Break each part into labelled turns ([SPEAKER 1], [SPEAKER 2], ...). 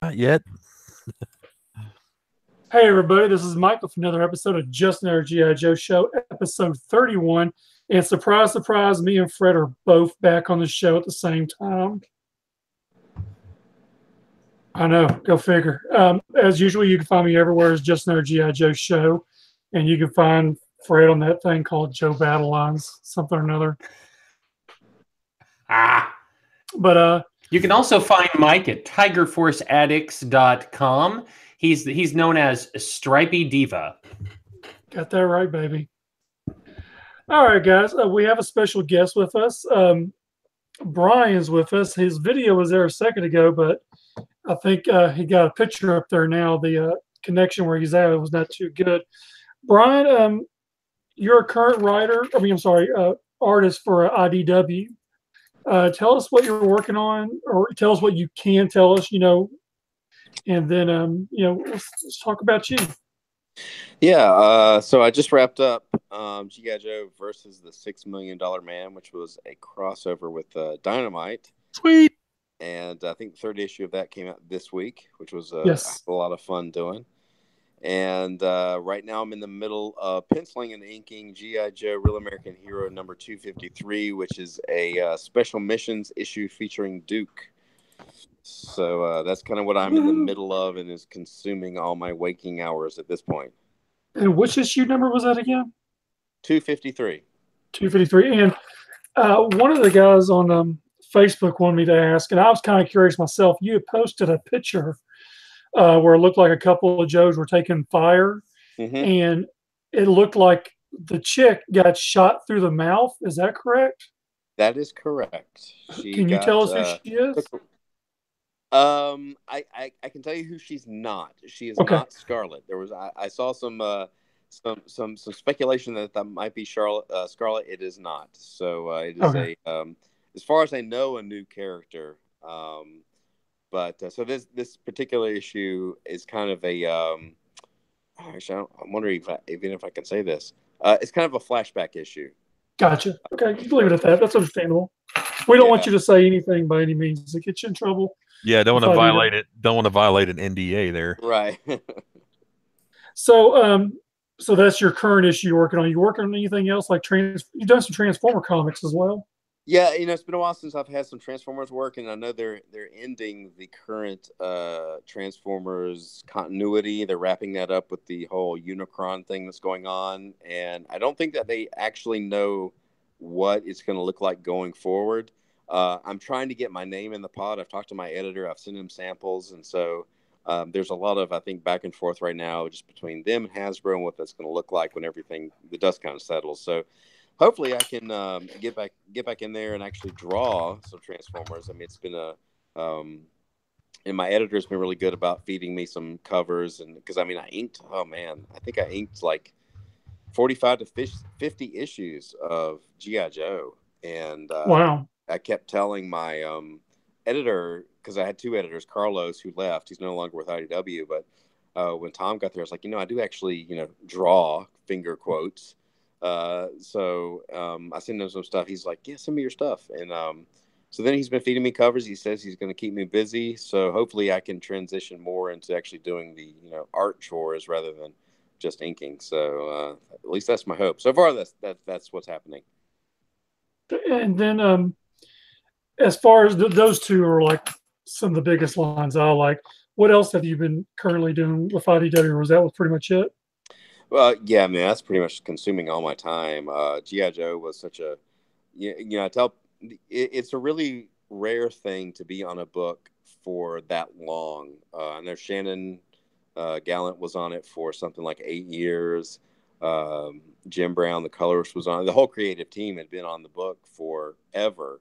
[SPEAKER 1] Not yet.
[SPEAKER 2] Hey everybody, this is Mike with another episode of Just Another G.I. Joe Show, episode 31. And surprise, surprise, me and Fred are both back on the show at the same time. I know, go figure. As usual, you can find me everywhere as Just Another G.I. Joe Show. And you can find Fred on that thing called Joe Battle Lines, something or another. But
[SPEAKER 3] you can also find Mike at tigerforceaddicts.com. He's known as Stripey Diva.
[SPEAKER 2] Got that right, baby. All right, guys. We have a special guest with us. Brian's with us. His video was there a second ago, but I think he got a picture up there now. The connection where he's at was not too good. Brian, you're a current writer. Artist for IDW. Tell us what you're working on, or tell us what you can tell us, and then, let's talk about you.
[SPEAKER 4] Yeah, so I just wrapped up G.I. Joe versus the $6 Million Man, which was a crossover with Dynamite.
[SPEAKER 1] Sweet.
[SPEAKER 4] And I think the third issue of that came out this week, which was a lot of fun doing. And right now I'm in the middle of penciling and inking G.I. Joe Real American Hero number 253, which is a special missions issue featuring Duke. So that's kind of what I'm in the middle of, and is consuming all my waking hours at this point.
[SPEAKER 2] And which issue number was that again?
[SPEAKER 4] 253.
[SPEAKER 2] 253. And one of the guys on Facebook wanted me to ask, and I was kind of curious myself. You had posted a picture where it looked like a couple of Joes were taking fire, and it looked like the chick got shot through the mouth. Is that correct?
[SPEAKER 4] That is correct.
[SPEAKER 2] Can you tell us who she is?
[SPEAKER 4] I can tell you who she's not. She is not Scarlet. There was I saw some speculation that might be Scarlet. It is not. So it is as far as I know, a new character. But so this particular issue is kind of a actually, I'm wondering if I can say this. It's kind of a flashback issue.
[SPEAKER 2] Gotcha. Okay, you can leave it at that. That's understandable. We don't want you to say anything by any means to get you in trouble.
[SPEAKER 1] Yeah, don't want to violate it. Don't want to violate an NDA there.
[SPEAKER 4] Right.
[SPEAKER 2] So that's your current issue you're working on. You working on anything else like you've done some Transformer comics as well?
[SPEAKER 4] Yeah, it's been a while since I've had some Transformers work, and I know they're ending the current Transformers continuity. They're wrapping that up with the whole Unicron thing that's going on, and I don't think that they actually know what it's going to look like going forward. I'm trying to get my name in the pot. I've talked to my editor. I've sent him samples, and so there's a lot of, I think, back and forth right now just between them and Hasbro and what that's going to look like when the dust kind of settles. So hopefully I can get back in there and actually draw some Transformers. I mean, it's been and my editor's been really good about feeding me some covers, and because I think I inked like 45 to 50 issues of G.I. Joe, and
[SPEAKER 2] wow.
[SPEAKER 4] I kept telling my editor, because I had two editors, Carlos, who left. He's no longer with IDW, but when Tom got there, I was like, I do actually, draw, finger quotes. So I sent him some stuff. He's like, yeah, send me your stuff. And so then he's been feeding me covers. He says he's going to keep me busy. So hopefully I can transition more into actually doing the, art chores rather than just inking. So at least that's my hope. So far, that's what's happening.
[SPEAKER 2] And then as far as those two are like some of the biggest lines I like, what else have you been currently doing with IDW, or was that pretty much it?
[SPEAKER 4] Well, yeah, that's pretty much consuming all my time. G.I. Joe was such a, I tell, it's a really rare thing to be on a book for that long. I know Shannon Gallant was on it for something like 8 years. Jim Brown, the colorist, was on it. The whole creative team had been on the book forever.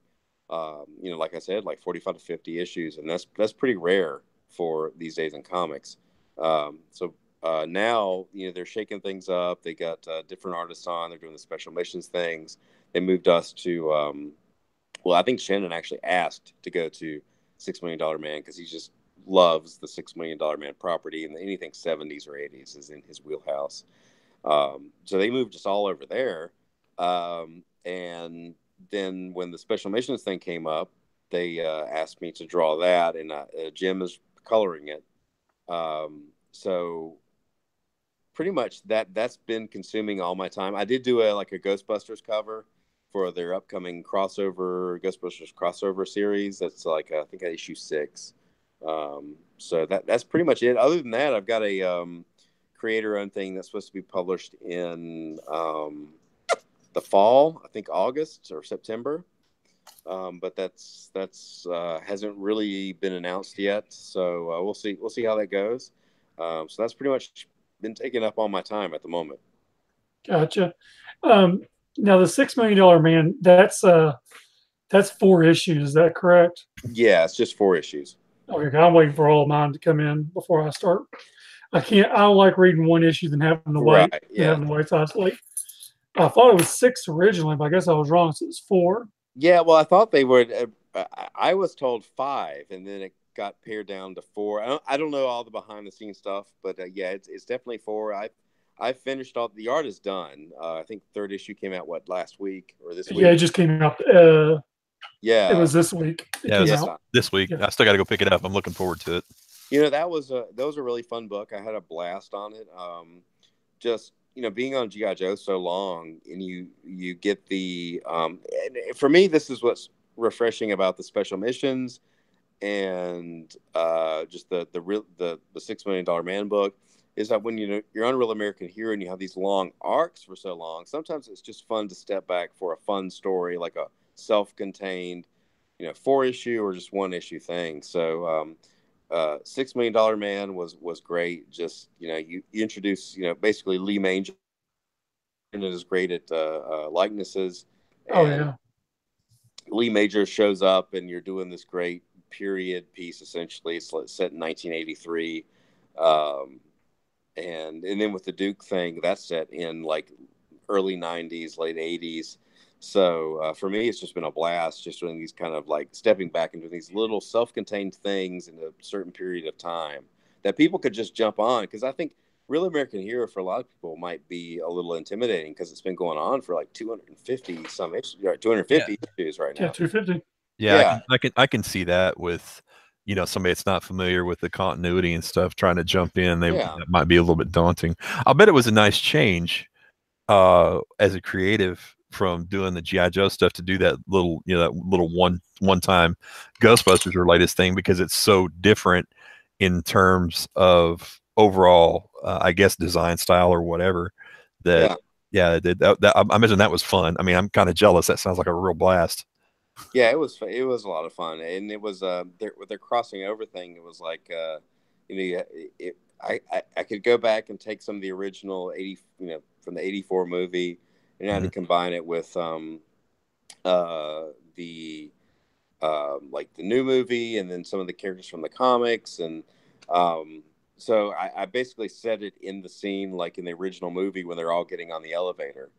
[SPEAKER 4] Like I said, like 45 to 50 issues, and that's pretty rare for these days in comics. So now, they're shaking things up. They got different artists on. They're doing the special missions things. They moved us to, I think Shannon actually asked to go to $6 Million Man because he just loves the $6 Million Man property, and anything 70s or 80s is in his wheelhouse. So they moved us all over there. And then when the special missions thing came up, they asked me to draw that, and Jim is coloring it. So pretty much that's been consuming all my time. I did do a Ghostbusters cover for their upcoming Ghostbusters crossover series. That's like I think issue 6. So that's pretty much it. Other than that, I've got a creator-owned thing that's supposed to be published in the fall. I think August or September. But that's hasn't really been announced yet. So we'll see how that goes. So that's pretty much been taking up all my time at the moment.
[SPEAKER 2] Gotcha. Now the $6 Million Man, that's 4 issues. Is that correct?
[SPEAKER 4] Yeah, it's just 4 issues.
[SPEAKER 2] Okay, I'm waiting for all of mine to come in before I start. I don't like reading one issue than having to wait.
[SPEAKER 4] Right, yeah.
[SPEAKER 2] Having to wait till I sleep. I thought it was 6 originally, but I guess I was wrong. So it's 4.
[SPEAKER 4] Yeah, well, I thought they would. I was told 5, and then it got pared down to 4. I don't know all the behind the scenes stuff, but yeah, it's definitely 4. I finished all the art is done. I think the 3rd issue came out last week or this week.
[SPEAKER 2] Yeah, it just came out.
[SPEAKER 4] Yeah,
[SPEAKER 2] it was this week.
[SPEAKER 1] Yeah, it was this week.
[SPEAKER 2] Yeah.
[SPEAKER 1] I still got to go pick it up. I'm looking forward to it.
[SPEAKER 4] That was a really fun book. I had a blast on it. Just being on G.I. Joe so long, and you get the and for me, this is what's refreshing about the special missions and just the $6 Million Man book is that when you're on Real American Hero and you have these long arcs for so long, sometimes it's just fun to step back for a fun story, like a self-contained 4-issue or just 1-issue thing. So $6 Million Man was great. Just you introduce basically Lee Major is great at likenesses.
[SPEAKER 2] Oh yeah.
[SPEAKER 4] Lee Major shows up and you're doing this great period piece. Essentially, it's set in 1983, and then with the Duke thing, that's set in like early 90s, late 80s. So for me, it's just been a blast, just doing these kind of like stepping back into these little self-contained things in a certain period of time that people could just jump on. Because I think Real American Hero for a lot of people might be a little intimidating because it's been going on for like 250 some issues, 250 issues right now.
[SPEAKER 2] Yeah, 250.
[SPEAKER 1] Yeah, I can see that with somebody that's not familiar with the continuity and stuff trying to jump in. That might be a little bit daunting. I'll bet it was a nice change as a creative from doing the G.I. Joe stuff to do that little one-time Ghostbusters or latest thing, because it's so different in terms of overall I guess design style or whatever. I imagine that was fun. I mean, I'm kind of jealous. That sounds like a real blast.
[SPEAKER 4] Yeah, it was a lot of fun, and it was with their crossing over thing. It was like I could go back and take some of the original from the 84 movie and had to combine it with the new movie and then some of the characters from the comics. And so I basically set it in the scene like in the original movie when they're all getting on the elevator.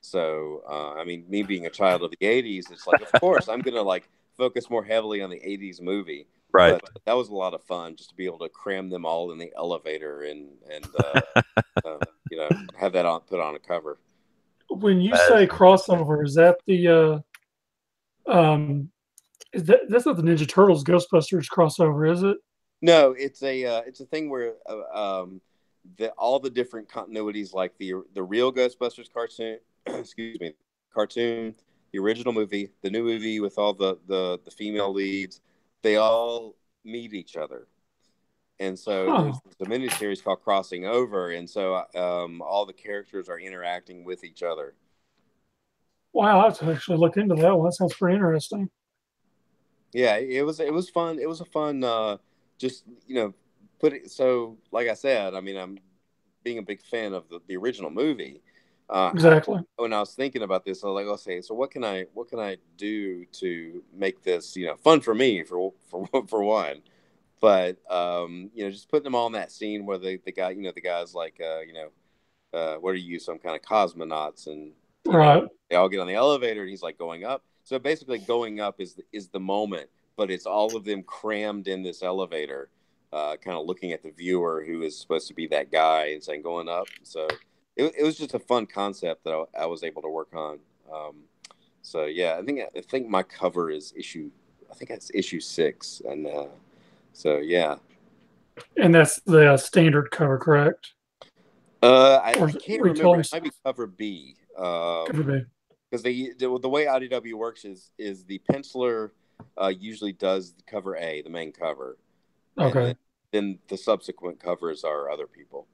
[SPEAKER 4] So I mean, me being a child of the 80s, it's like, of course I'm gonna like focus more heavily on the 80s movie.
[SPEAKER 1] Right.
[SPEAKER 4] But that was a lot of fun just to be able to cram them all in the elevator and have that put on a cover.
[SPEAKER 2] When you say crossover, is that that's not the Ninja Turtles Ghostbusters crossover, is it?
[SPEAKER 4] No, it's a thing where all the different continuities, like the real Ghostbusters cartoon, cartoon, the original movie, the new movie with all the female leads, they all meet each other. And so there's a miniseries called Crossing Over, and so all the characters are interacting with each other.
[SPEAKER 2] Wow, I have to actually look into that one. That sounds pretty interesting.
[SPEAKER 4] Yeah, it was fun. It was a fun just put it. So like I said, I mean, I'm being a big fan of the original movie.
[SPEAKER 2] Exactly.
[SPEAKER 4] When I was thinking about this, I was like, okay, so what can I do to make this fun for me for one. But just putting them all in that scene where the guy, the guy's like, what are you, some kind of cosmonauts, and
[SPEAKER 2] right,
[SPEAKER 4] they all get on the elevator, and he's like going up. So basically, going up is the moment, but it's all of them crammed in this elevator, kind of looking at the viewer who is supposed to be that guy and saying going up. So it was just a fun concept that I was able to work on. So yeah, I think my cover is issue 6, and. So yeah,
[SPEAKER 2] And that's the standard cover, correct?
[SPEAKER 4] I can't remember. It might be cover B.
[SPEAKER 2] Cover B.
[SPEAKER 4] Because the way IDW works is the penciler usually does cover A, the main cover.
[SPEAKER 2] Okay.
[SPEAKER 4] And then the subsequent covers are other people.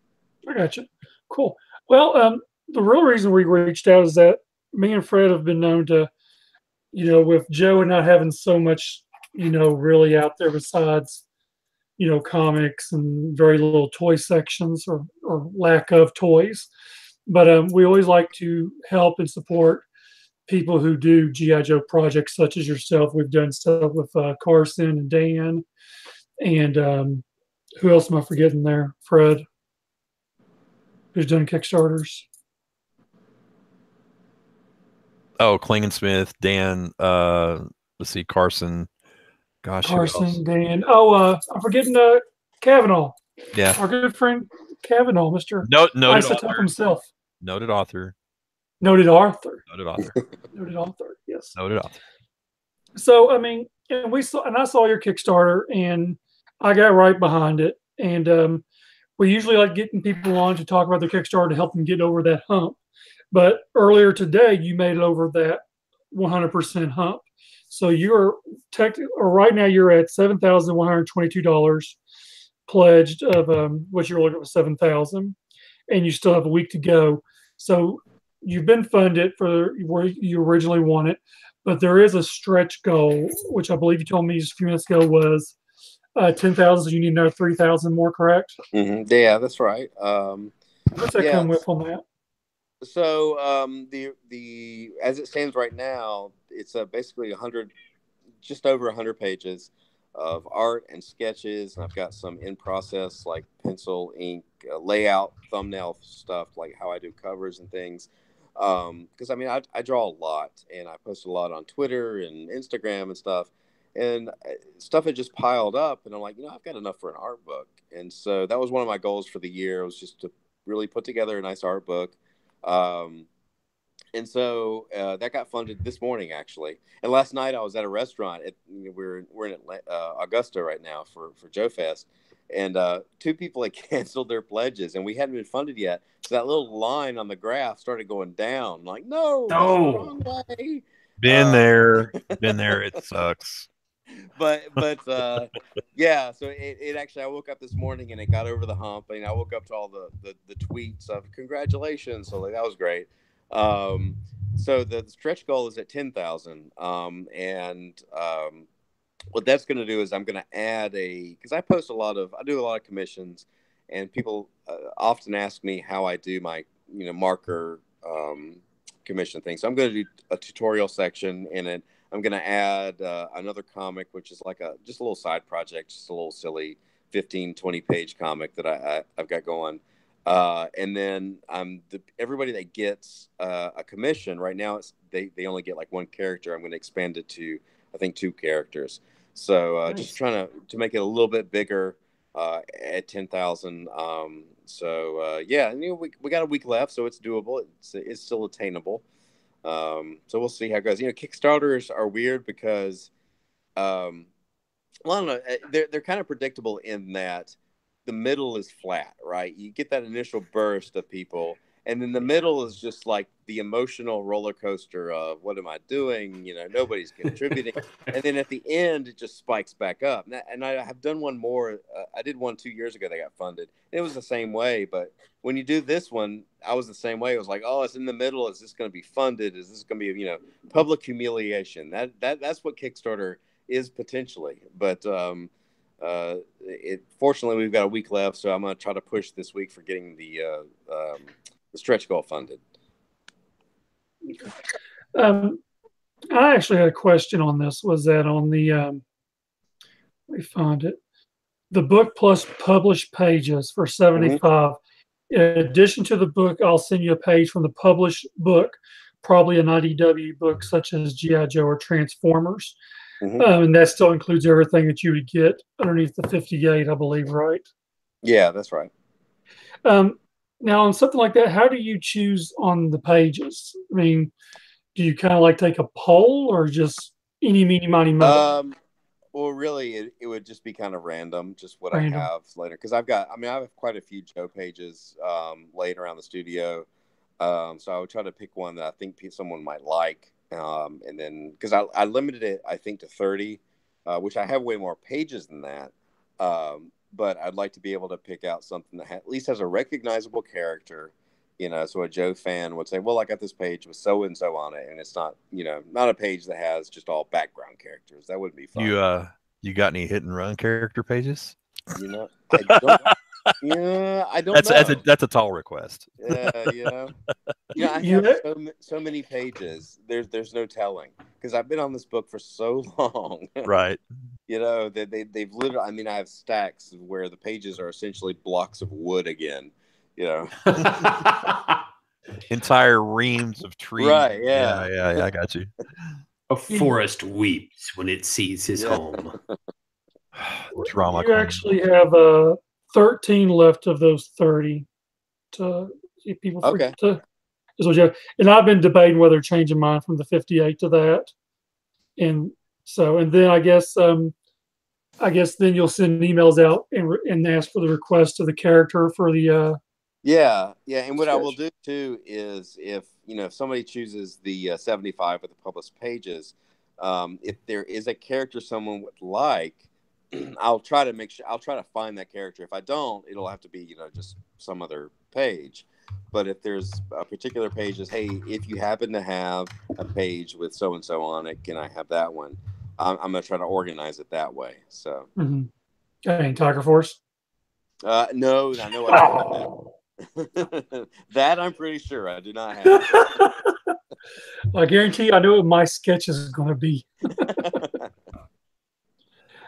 [SPEAKER 2] I got you. Cool. Well, the real reason we reached out is that me and Fred have been known to, with Joe and not having so much, really out there besides, comics and very little toy sections or lack of toys. But we always like to help and support people who do G.I. Joe projects such as yourself. We've done stuff with Carson and Dan. And who else am I forgetting there? Fred, who's done Kickstarters.
[SPEAKER 1] Oh, Klingensmith, Dan, let's see, Carson. Gosh,
[SPEAKER 2] Carson, Dan. Oh, I'm forgetting Kavanaugh.
[SPEAKER 1] Yeah.
[SPEAKER 2] Our good friend Kavanaugh, Mr.
[SPEAKER 1] Noted
[SPEAKER 2] Isotope himself.
[SPEAKER 1] Noted author.
[SPEAKER 2] Noted author.
[SPEAKER 1] Noted author.
[SPEAKER 2] Noted author, yes.
[SPEAKER 1] Noted author.
[SPEAKER 2] So, I mean, and I saw your Kickstarter, and I got right behind it. And we usually like getting people on to talk about their Kickstarter to help them get over that hump. But earlier today, you made it over that 100% hump. So right now you're at $7,122 pledged of what you're looking for $7,000, and you still have a week to go. So you've been funded for where you originally wanted, but there is a stretch goal, which I believe you told me just a few minutes ago was 10,000. So you need another 3,000 more, correct?
[SPEAKER 4] Mm-hmm. Yeah, that's right.
[SPEAKER 2] What's that come with on that?
[SPEAKER 4] So the as it stands right now, it's basically just over 100 pages of art and sketches, and I've got some in process like pencil, ink, layout, thumbnail stuff, like how I do covers and things. Because I mean, I draw a lot, and I post a lot on Twitter and Instagram and stuff, and stuff had just piled up, and I'm like, I've got enough for an art book, and so that was one of my goals for the year, was just to really put together a nice art book. And so that got funded this morning, actually. And last night I was at a restaurant. We're in Augusta right now for Joe Fest, and two people had canceled their pledges, and we hadn't been funded yet. So that little line on the graph started going down. I'm like, no, wrong way.
[SPEAKER 1] Been there. It sucks.
[SPEAKER 4] But yeah. So it actually, I woke up this morning and it got over the hump, and I woke up to all the tweets of congratulations. So like, that was great. So the stretch goal is at 10,000. And what that's going to do is I'm going to add because I do a lot of commissions, and people often ask me how I do my, marker, commission thing. So I'm going to do a tutorial section in it. I'm going to add another comic, which is like just a little side project, just a little silly 15, 20 page comic that I've got going. And then everybody that gets a commission right now, they only get like one character. I'm going to expand it to, I think, 2 characters. So nice. Just trying to make it a little bit bigger at 10,000. Yeah, we got a week left, so it's doable. It's still attainable. So we'll see how it goes. Kickstarters are weird because, I don't know. They're kind of predictable in that the middle is flat, right? You get that initial burst of people, and then the middle is just like the emotional roller coaster of what am I doing? Nobody's contributing. And then at the end, it just spikes back up. And I have done one more. I did one 2 years ago that got funded. It was the same way. But when you do this one, I was the same way. It was like, oh, it's in the middle. Is this going to be funded? Is this going to be, public humiliation? That's what Kickstarter is potentially. But fortunately, we've got a week left, so I'm going to try to push this week for getting the stretch goal funded.
[SPEAKER 2] I actually had a question on this. Was that on the let me find it, the book plus published pages for $75? Mm-hmm. In addition to the book, I'll send you a page from the published book, probably an IDW book such as G.I. Joe or Transformers. Mm-hmm. And that still includes everything that you would get underneath the 58, I believe, right?
[SPEAKER 4] Yeah, that's right.
[SPEAKER 2] Now, on something like that, how do you choose on the pages? I mean, do you kind of like take a poll or just any, meeny, miny, mo?
[SPEAKER 4] Well, really, it would just be kind of random, just what I have later. Because I have quite a few Joe pages laying around the studio. So I would try to pick one that I think someone might like. And then, because I limited it, I think, to 30, which I have way more pages than that. But I'd like to be able to pick out something that at least has a recognizable character. So a Joe fan would say, well, I got this page with so-and-so on it, and it's not, not a page that has just all background characters. That wouldn't be fun.
[SPEAKER 1] You got any hit and run character pages?
[SPEAKER 4] I don't. Yeah, I don't know.
[SPEAKER 1] That's a tall request.
[SPEAKER 4] Yeah, I have so many pages. There's no telling, because I've been on this book for so long.
[SPEAKER 1] Right.
[SPEAKER 4] That they've literally. I have stacks where the pages are essentially blocks of wood again.
[SPEAKER 1] Entire reams of trees.
[SPEAKER 4] Right. Yeah.
[SPEAKER 1] I got you.
[SPEAKER 3] A forest weeps when it sees his home.
[SPEAKER 1] Drama.
[SPEAKER 2] You actually have 13 left of those 30 to if people forget to. And I've been debating whether changing mine from the 58 to that. And then I guess then you'll send emails out and ask for the request of the character for the
[SPEAKER 4] Yeah. And what I will do too is if somebody chooses the 75 with the published pages, if there is a character someone would like, I'll try to find that character. If I don't, it'll have to be just some other page. But if there's a particular page that, hey, if you happen to have a page with so and so on it, can I have that one? I'm gonna try to organize it that way. So.
[SPEAKER 2] Mm-hmm. Okay, Tiger Force.
[SPEAKER 4] No, I know what that I'm pretty sure I do not have.
[SPEAKER 2] I guarantee you, I know what my sketch is going to be.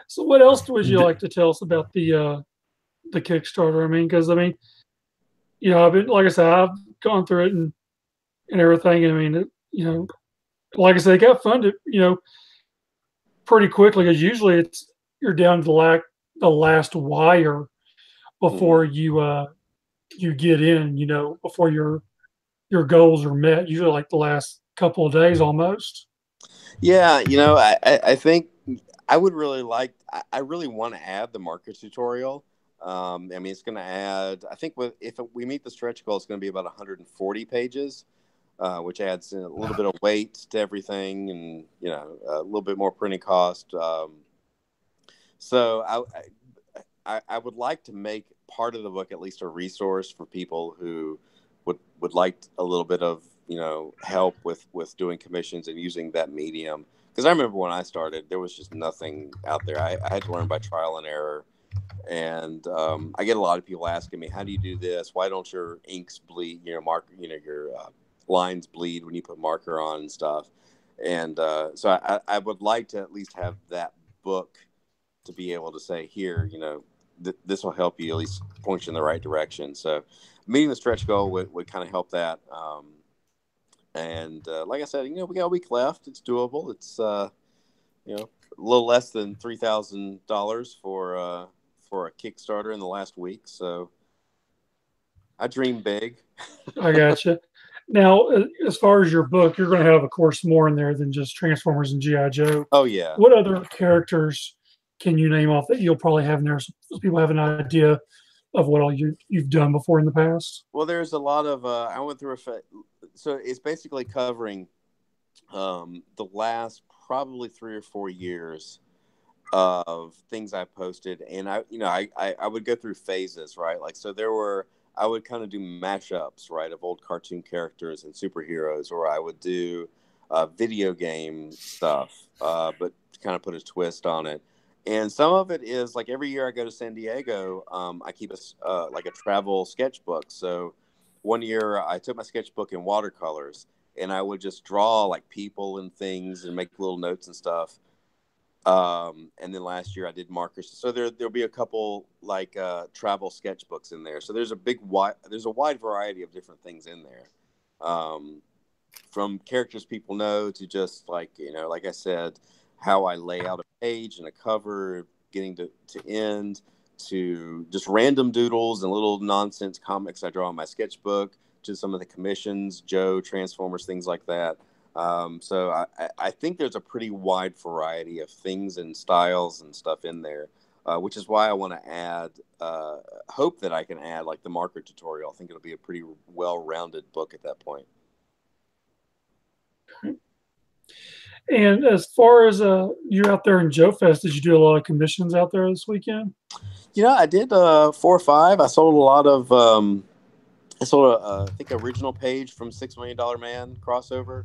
[SPEAKER 2] So, what else would you like to tell us about the Kickstarter? Because I've been, like I said, I've gone through it and everything. Like I said, it got funded, pretty quickly, because usually you're down to the last wire before you get in, before your goals are met, usually like the last couple of days almost.
[SPEAKER 4] Yeah, I think I would really I really want to add the marker tutorial. It's going to add, I think if we meet the stretch goal, it's going to be about 140 pages, which adds a little bit of weight to everything and, a little bit more printing cost. So I would like to make part of the book at least a resource for people who would like a little bit of help with doing commissions and using that medium, because I remember when I started there was just nothing out there. I had to learn by trial and error, and I get a lot of people asking me, how do you do this? Why don't your inks bleed, your lines bleed when you put marker on and stuff? And so I would like to at least have that book to be able to say, here, this will help you at least point you in the right direction. So meeting the stretch goal would kind of help that. And like I said, we got a week left. It's doable. It's a little less than $3,000 for a Kickstarter in the last week. So I dream big.
[SPEAKER 2] I gotcha. Now, as far as your book, you're going to have, of course, more in there than just Transformers and G.I. Joe.
[SPEAKER 4] Oh yeah.
[SPEAKER 2] What other characters can you name off that you'll probably have in there, so people have an idea of what all you've done before in the past?
[SPEAKER 4] Well, there's a lot of I went through so it's basically covering the last probably 3 or 4 years of things I posted, and I would go through phases, right? Like, so I would kind of do mashups, right, of old cartoon characters and superheroes, or I would do video game stuff, but kind of put a twist on it. And some of it is like every year I go to San Diego, I keep a travel sketchbook. So one year I took my sketchbook in watercolors and I would just draw like people and things and make little notes and stuff. And then last year I did markers. So there'll be a couple like travel sketchbooks in there. So there's a wide variety of different things in there. From characters people know to just like I said, how I lay out a page and a cover, getting to end, to just random doodles and little nonsense comics I draw in my sketchbook, to some of the commissions, Joe, Transformers, things like that. So I think there's a pretty wide variety of things and styles and stuff in there, which is why I want to add, hope that I can add like the marker tutorial. I think it'll be a pretty well-rounded book at that point.
[SPEAKER 2] And as far as you're out there in Joe Fest, did you do a lot of commissions out there this weekend?
[SPEAKER 4] I did 4 or 5. I sold a lot of I sold I think original page from $6 Million Man crossover.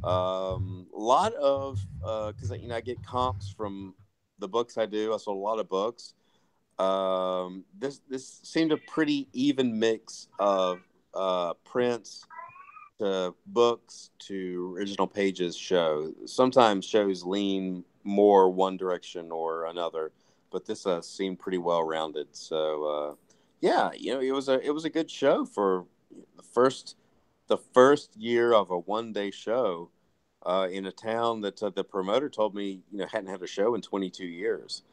[SPEAKER 4] A lot of because I get comps from the books I do. I sold a lot of books. This seemed a pretty even mix of prints to books to original pages show. Sometimes shows lean more one direction or another, but this seemed pretty well rounded. So it was a good show for the first year of a 1-day show in a town that the promoter told me hadn't had a show in 22 years.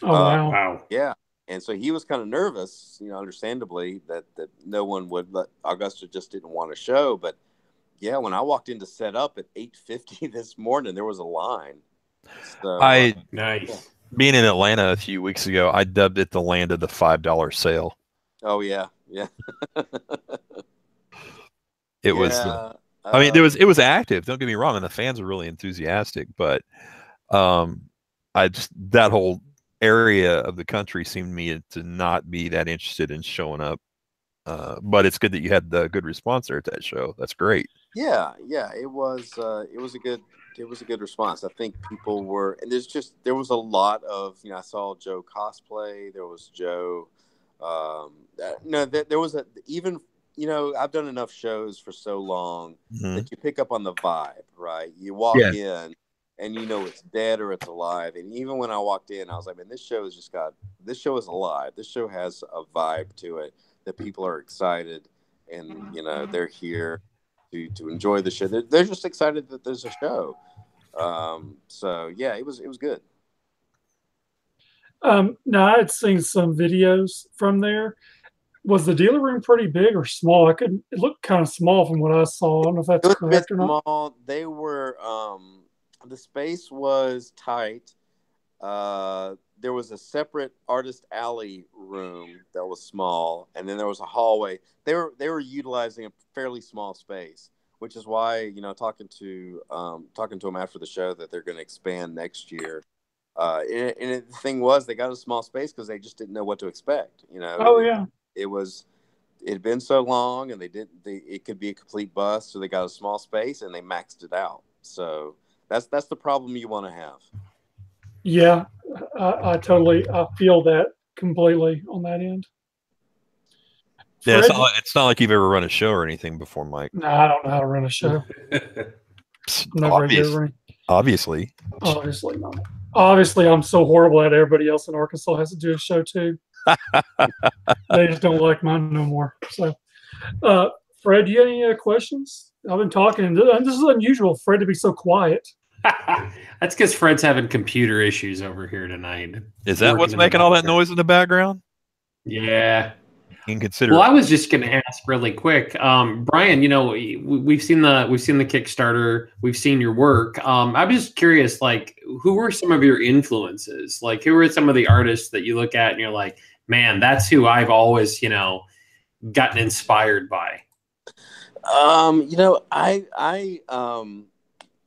[SPEAKER 2] Oh wow!
[SPEAKER 4] Yeah. And so he was kind of nervous, understandably, that no one would let Augusta just didn't want to show. But yeah, when I walked in to set up at 8:50 this morning, there was a line. So
[SPEAKER 3] nice.
[SPEAKER 1] Being in Atlanta a few weeks ago, I dubbed it the land of the $5 sale.
[SPEAKER 4] Oh yeah, yeah.
[SPEAKER 1] It was. I mean, it was active. Don't get me wrong, and the fans were really enthusiastic. But that whole area of the country seemed to me to not be that interested in showing up. But it's good that you had the good response there at that show. That's great.
[SPEAKER 4] Yeah, it was a good response. I think people were, and there was a lot of, I saw Joe cosplay. There was Joe. There was even, I've done enough shows for so long that you pick up on the vibe, right? You walk in and it's dead or it's alive. And even when I walked in, I was like, man, this show is alive. This show has a vibe to it that people are excited and, they're here to enjoy the show. They're just excited that there's a show. So yeah, it was good.
[SPEAKER 2] Now I had seen some videos from there. Was the dealer room pretty big or small? It looked kind of small from what I saw. I don't know if that's correct or not.
[SPEAKER 4] Small. They were the space was tight. There was a separate artist alley room that was small, and then there was a hallway. They were utilizing a fairly small space, which is why talking to them after the show that they're going to expand next year. And the thing was, they got a small space because they just didn't know what to expect. It had been so long, and it could be a complete bust, so they got a small space and they maxed it out. So that's the problem you want to have.
[SPEAKER 2] Yeah, I feel that completely on that end.
[SPEAKER 1] Yeah, it's not like you've ever run a show or anything before, Mike.
[SPEAKER 2] No, I don't know how to run a show.
[SPEAKER 1] Obviously
[SPEAKER 2] not. Obviously, I'm so horrible that everybody else in Arkansas has to do a show too. They just don't like mine no more. So, Fred, do you have any questions? I've been talking, and this is unusual, Fred, to be so quiet.
[SPEAKER 3] That's because Fred's having computer issues over here tonight.
[SPEAKER 1] Is that what's making all that noise in the background?
[SPEAKER 3] Yeah.
[SPEAKER 1] Inconsiderate.
[SPEAKER 3] Well, I was just going to ask really quick, Brian. We've seen the Kickstarter, we've seen your work. I'm just curious, like, who were some of your influences? Like, who were some of the artists that you look at and you're like, man, that's who I've always, gotten inspired by.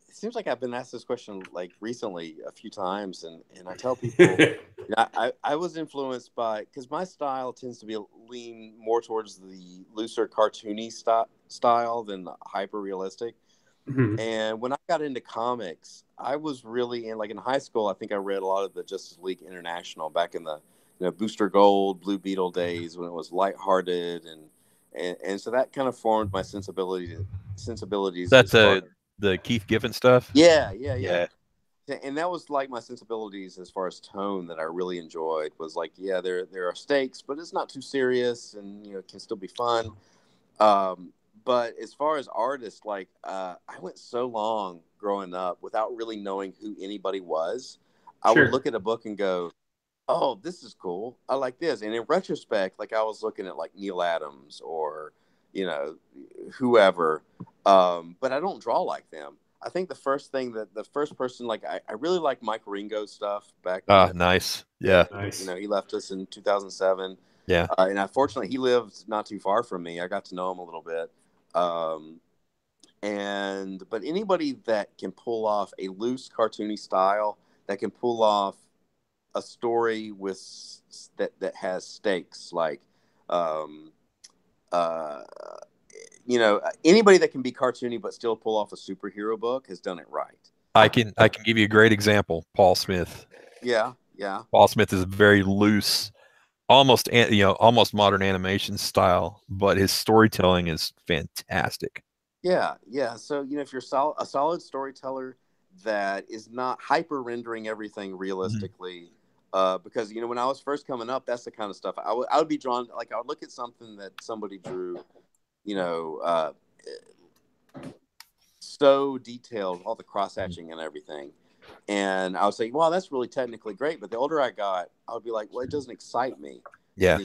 [SPEAKER 4] It seems like I've been asked this question like recently a few times, and I tell people I was influenced by, because my style tends to lean more towards the looser cartoony style than the hyper realistic. Mm-hmm. And when I got into comics, I was really in high school. I think I read a lot of the Justice League International back in the Booster Gold, Blue Beetle days when it was lighthearted, and so that kind of formed my sensibilities.
[SPEAKER 1] That's the Keith Giffen stuff.
[SPEAKER 4] Yeah. And that was like my sensibilities as far as tone that I really enjoyed. Was like, yeah, there are stakes, but it's not too serious, and it can still be fun. But as far as artists, I went so long growing up without really knowing who anybody was. I would look at a book and go, oh, this is cool. I like this. And in retrospect, I was looking at Neil Adams or, whoever. But I don't draw like them. I think the first person, like I really like Mike Ringo's stuff back.
[SPEAKER 1] Nice. Yeah.
[SPEAKER 3] Nice.
[SPEAKER 4] You know, he left us in 2007.
[SPEAKER 1] Yeah.
[SPEAKER 4] And unfortunately, he lived not too far from me. I got to know him a little bit. But anybody that can pull off a loose cartoony style, that can pull off a story with that has stakes, like you know, anybody that can be cartoony but still pull off a superhero book has done it right.
[SPEAKER 1] I can give you a great example. Paul Smith.
[SPEAKER 4] Yeah.
[SPEAKER 1] Paul Smith is a very loose, almost modern animation style, but his storytelling is fantastic.
[SPEAKER 4] Yeah. So, you know, if you're a solid storyteller that is not hyper rendering everything realistically, because, you know, when I was first coming up, that's the kind of stuff I would be drawn. Like, I would look at something that somebody drew, you know, so detailed, all the cross hatching and everything. And I would say, well, that's really technically great. But the older I got, I would be like, well, it doesn't excite me.
[SPEAKER 1] Yeah.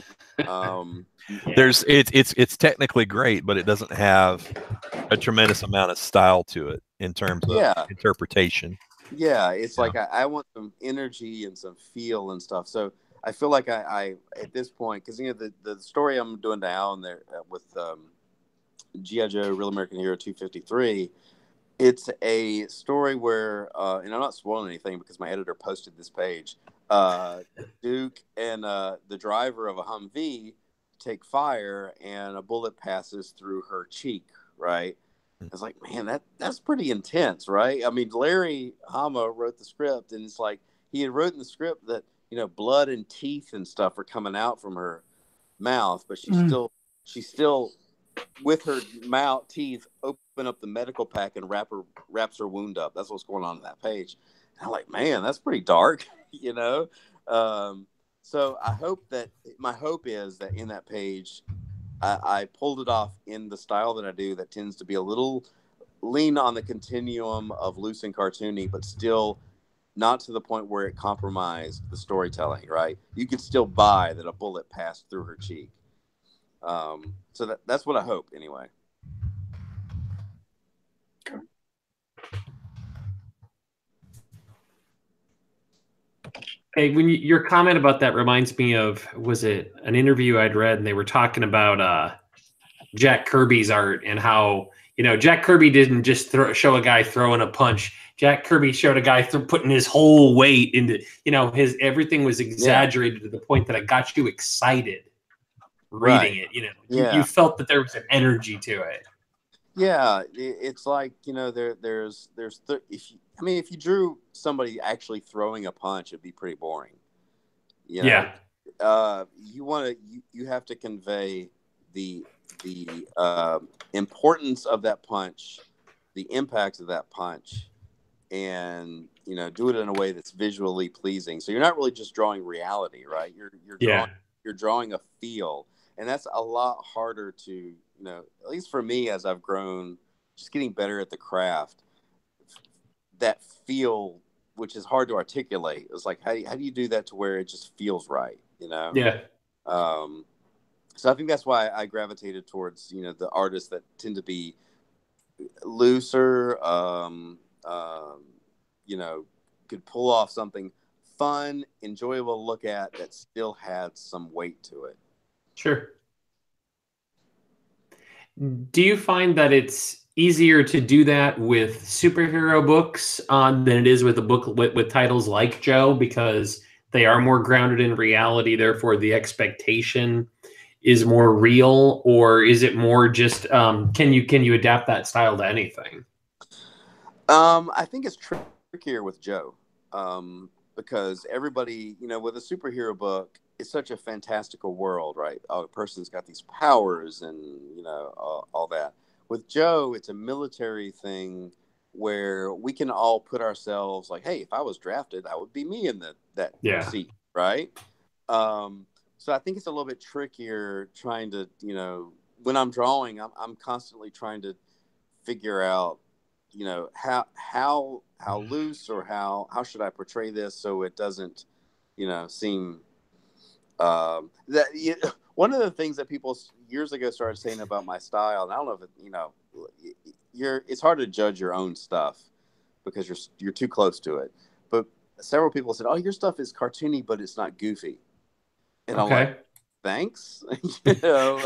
[SPEAKER 1] It's technically great, but it doesn't have a tremendous amount of style to it in terms of interpretation.
[SPEAKER 4] Yeah, it's like I want some energy and some feel and stuff. So I feel like I at this point, because, you know, the story I'm doing now and there with G.I. Joe Real American Hero 253, it's a story where, and I'm not spoiling anything because my editor posted this page, Duke and the driver of a Humvee take fire and a bullet passes through her cheek, right? It's like, man, that's pretty intense, right? I mean, Larry Hama wrote the script, and it's like he had written the script that, you know, blood and teeth and stuff are coming out from her mouth, but she's still with her teeth open up the medical pack and wraps her wound up. That's what's going on that page. And I'm like, man, that's pretty dark, you know? So my hope is that in that page, I pulled it off in the style that I do that tends to be a little lean on the continuum of loose and cartoony, but still not to the point where it compromised the storytelling, right? You could still buy that a bullet passed through her cheek. So that's what I hope anyway.
[SPEAKER 3] Hey, your comment about that reminds me of, was it an interview I'd read, and they were talking about Jack Kirby's art and how, you know, Jack Kirby didn't just show a guy throwing a punch. Jack Kirby showed a guy putting his whole weight into, you know, everything was exaggerated to the point that it got you excited reading it. You know, you felt that there was an energy to it.
[SPEAKER 4] Yeah, it's like, you know, if you drew somebody actually throwing a punch, it'd be pretty boring. You know? You have to convey the importance of that punch, the impact of that punch, and, you know, do it in a way that's visually pleasing. So you're not really just drawing reality, right? You're drawing a feel, and that's a lot harder to, you know, at least for me, as I've grown, just getting better at the craft, that feel, which is hard to articulate. It's like, how do you do that to where it just feels right, you know?
[SPEAKER 3] Yeah.
[SPEAKER 4] So I think that's why I gravitated towards, you know, the artists that tend to be looser, you know, could pull off something fun, enjoyable to look at that still had some weight to it.
[SPEAKER 3] Sure. Do you find that it's easier to do that with superhero books than it is with a book with titles like Joe, because they are more grounded in reality, therefore the expectation is more real? Or is it more just can you adapt that style to anything?
[SPEAKER 4] I think it's trickier with Joe, because everybody, you know, with a superhero book, it's such a fantastical world, right? A person's got these powers and, you know, all that. With Joe, it's a military thing where we can all put ourselves like, hey, if I was drafted, I would be me in that seat, right? So I think it's a little bit trickier trying to, you know, when I'm drawing, I'm constantly trying to figure out, you know, how loose or how should I portray this so it doesn't, you know, seem one of the things that people years ago started saying about my style, and I don't know if it, you know, it's hard to judge your own stuff, because you're too close to it. But several people said, "Oh, your stuff is cartoony, but it's not goofy." And I'm like, "Thanks," you know.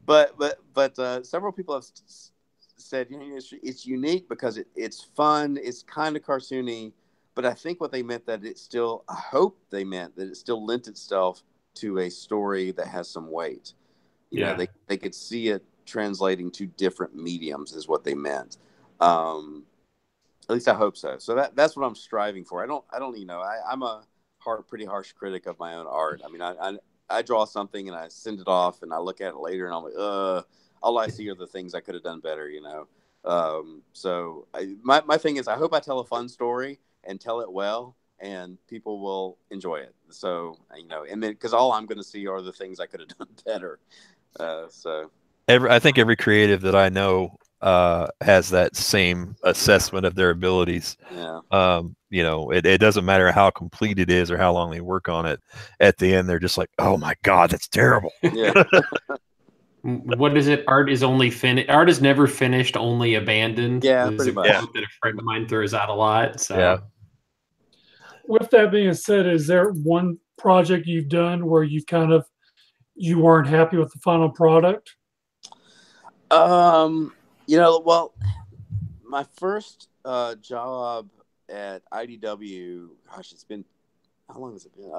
[SPEAKER 4] but several people have said, you know, it's unique because it's fun, it's kind of cartoony, but I think what they meant that it still, I hope they meant that it still lent itself to a story that has some weight. You know, they could see it translating to different mediums is what they meant. At least I hope so. So that's what I'm striving for. I don't, you know, I'm a pretty harsh critic of my own art. I mean, I draw something and I send it off and I look at it later and I'm like, all I see are the things I could have done better, you know? So my thing is, I hope I tell a fun story and tell it well and people will enjoy it. So, you know, and then, cause all I'm going to see are the things I could have done better.
[SPEAKER 1] I think every creative that I know has that same assessment of their abilities.
[SPEAKER 4] Yeah.
[SPEAKER 1] You know, it doesn't matter how complete it is or how long they work on it. At the end, they're just like, "Oh my God, that's terrible."
[SPEAKER 4] Yeah.
[SPEAKER 3] What is it? Art is only finished. Art is never finished, only abandoned.
[SPEAKER 4] Yeah, pretty much.
[SPEAKER 3] That a friend of mine throws out a lot. So,
[SPEAKER 1] yeah.
[SPEAKER 2] With that being said, is there one project you've done where you weren't happy with the final product?
[SPEAKER 4] You know, well, my first job at IDW, gosh, it's been, how long has it been?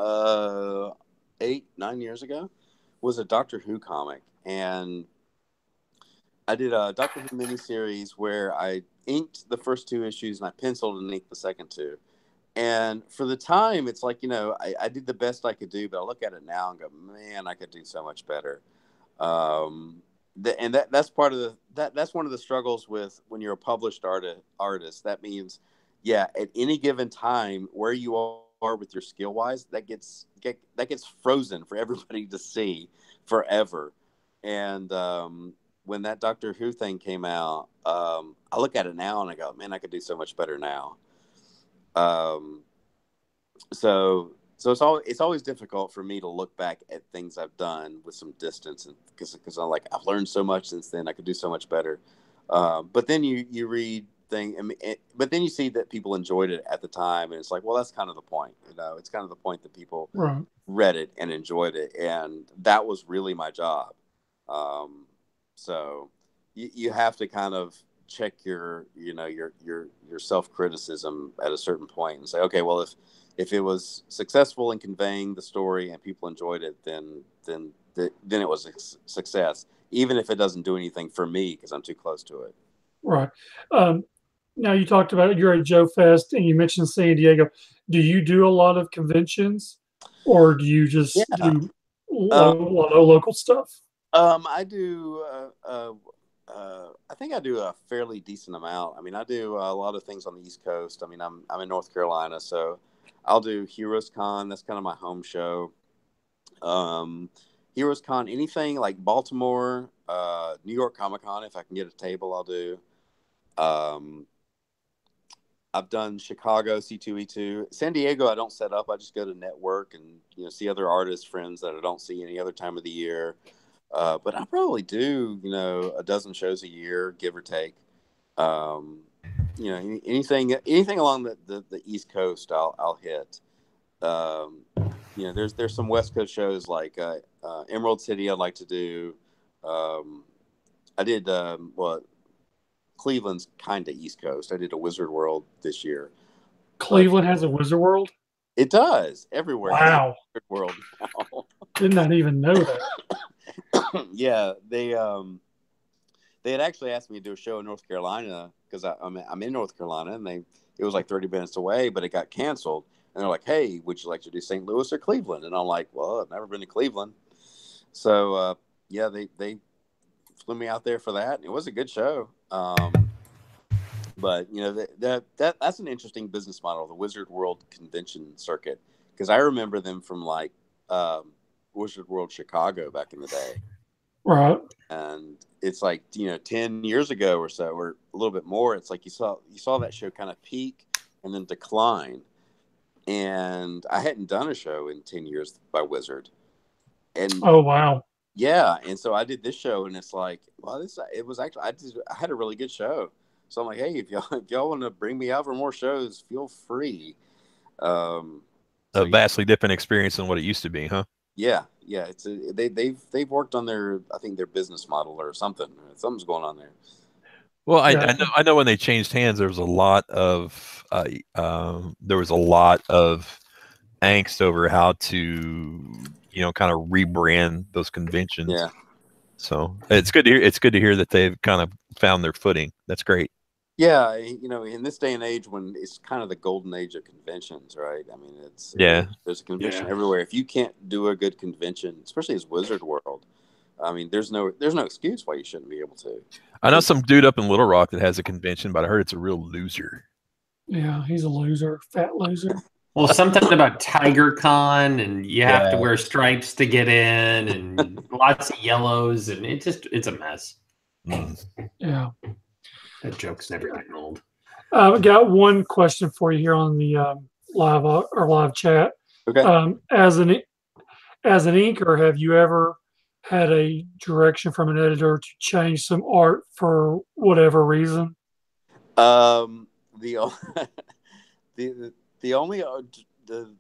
[SPEAKER 4] 8-9 years ago, was a Doctor Who comic. And I did a Doctor Who miniseries where I inked the first 2 issues and I penciled and inked the second 2. And for the time, it's like, you know, I did the best I could do, but I look at it now and go, man, I could do so much better. That's part of that's one of the struggles with when you're a published artist. That means, yeah, at any given time where you are with your skill wise, that gets frozen for everybody to see forever. And when that Doctor Who thing came out, I look at it now and I go, man, I could do so much better now. So it's always difficult for me to look back at things I've done with some distance, and because I'm like, I've learned so much since then, I could do so much better. But then you read things, but then you see that people enjoyed it at the time, and it's like, well, that's kind of the point, you know. It's kind of the point that people read it and enjoyed it, and that was really my job. So you have to kind of check your self-criticism at a certain point and say, okay, well, if it was successful in conveying the story and people enjoyed it, then it was a success, even if it doesn't do anything for me because I'm too close to it.
[SPEAKER 2] Right. Now you talked about you're at Joe Fest and you mentioned San Diego. Do you do a lot of conventions, or do you just do a lot of local stuff?
[SPEAKER 4] I do. I think I do a fairly decent amount. I mean, I do a lot of things on the East Coast. I mean, I'm in North Carolina, so I'll do Heroes Con. That's kind of my home show. Heroes Con, anything like Baltimore, New York Comic Con. If I can get a table, I'll do. I've done Chicago, C2E2. San Diego, I don't set up. I just go to network and, you know, see other artists, friends that I don't see any other time of the year. But I probably do, you know, a dozen shows a year, give or take. You know, anything along the East Coast, I'll hit. You know, there's some West Coast shows like Emerald City I'd like to do. I did Cleveland's kind of East Coast. I did a Wizard World this year.
[SPEAKER 2] Cleveland has a Wizard World?
[SPEAKER 4] It does. Everywhere.
[SPEAKER 2] Wow.
[SPEAKER 4] Wizard World now.
[SPEAKER 2] Did not even know that.
[SPEAKER 4] Yeah, they had actually asked me to do a show in North Carolina because I'm in North Carolina, and it was like 30 minutes away, but it got canceled. And they're like, "Hey, would you like to do St. Louis or Cleveland?" And I'm like, "Well, I've never been to Cleveland." So yeah, they flew me out there for that. And it was a good show. But you know that's an interesting business model, the Wizard World convention circuit, because I remember them from like Wizard World Chicago back in the day.
[SPEAKER 2] Right.
[SPEAKER 4] And it's like, you know, 10 years ago or so, or a little bit more, it's like you saw that show kind of peak and then decline. And I hadn't done a show in 10 years by Wizard. And
[SPEAKER 2] oh, wow.
[SPEAKER 4] Yeah. And so I did this show, and it's like, well, it was actually, I had a really good show. So I'm like, hey, if y'all want to bring me out for more shows, feel free.
[SPEAKER 1] A vastly different experience than what it used to be, huh?
[SPEAKER 4] Yeah. It's they've worked on their business model or something. Something's going on there.
[SPEAKER 1] Well, I know when they changed hands, there was a lot of angst over how to kind of rebrand those conventions.
[SPEAKER 4] Yeah.
[SPEAKER 1] So it's good to hear. It's good to hear that they've kind of found their footing. That's great.
[SPEAKER 4] Yeah, in this day and age when it's kind of the golden age of conventions, right? I mean, there's a convention everywhere. If you can't do a good convention, especially as Wizard World, I mean, there's no excuse why you shouldn't be able to.
[SPEAKER 1] I know some dude up in Little Rock that has a convention, but I heard it's a real loser.
[SPEAKER 2] Yeah, he's a loser, fat loser.
[SPEAKER 3] Well, something about TigerCon, and you have to wear stripes to get in, and lots of yellows, and it's a mess.
[SPEAKER 2] Yeah.
[SPEAKER 3] That joke's never getting old.
[SPEAKER 2] I got one question for you here on the live chat.
[SPEAKER 4] Okay.
[SPEAKER 2] As an inker, have you ever had a direction from an editor to change some art for whatever reason?
[SPEAKER 4] The only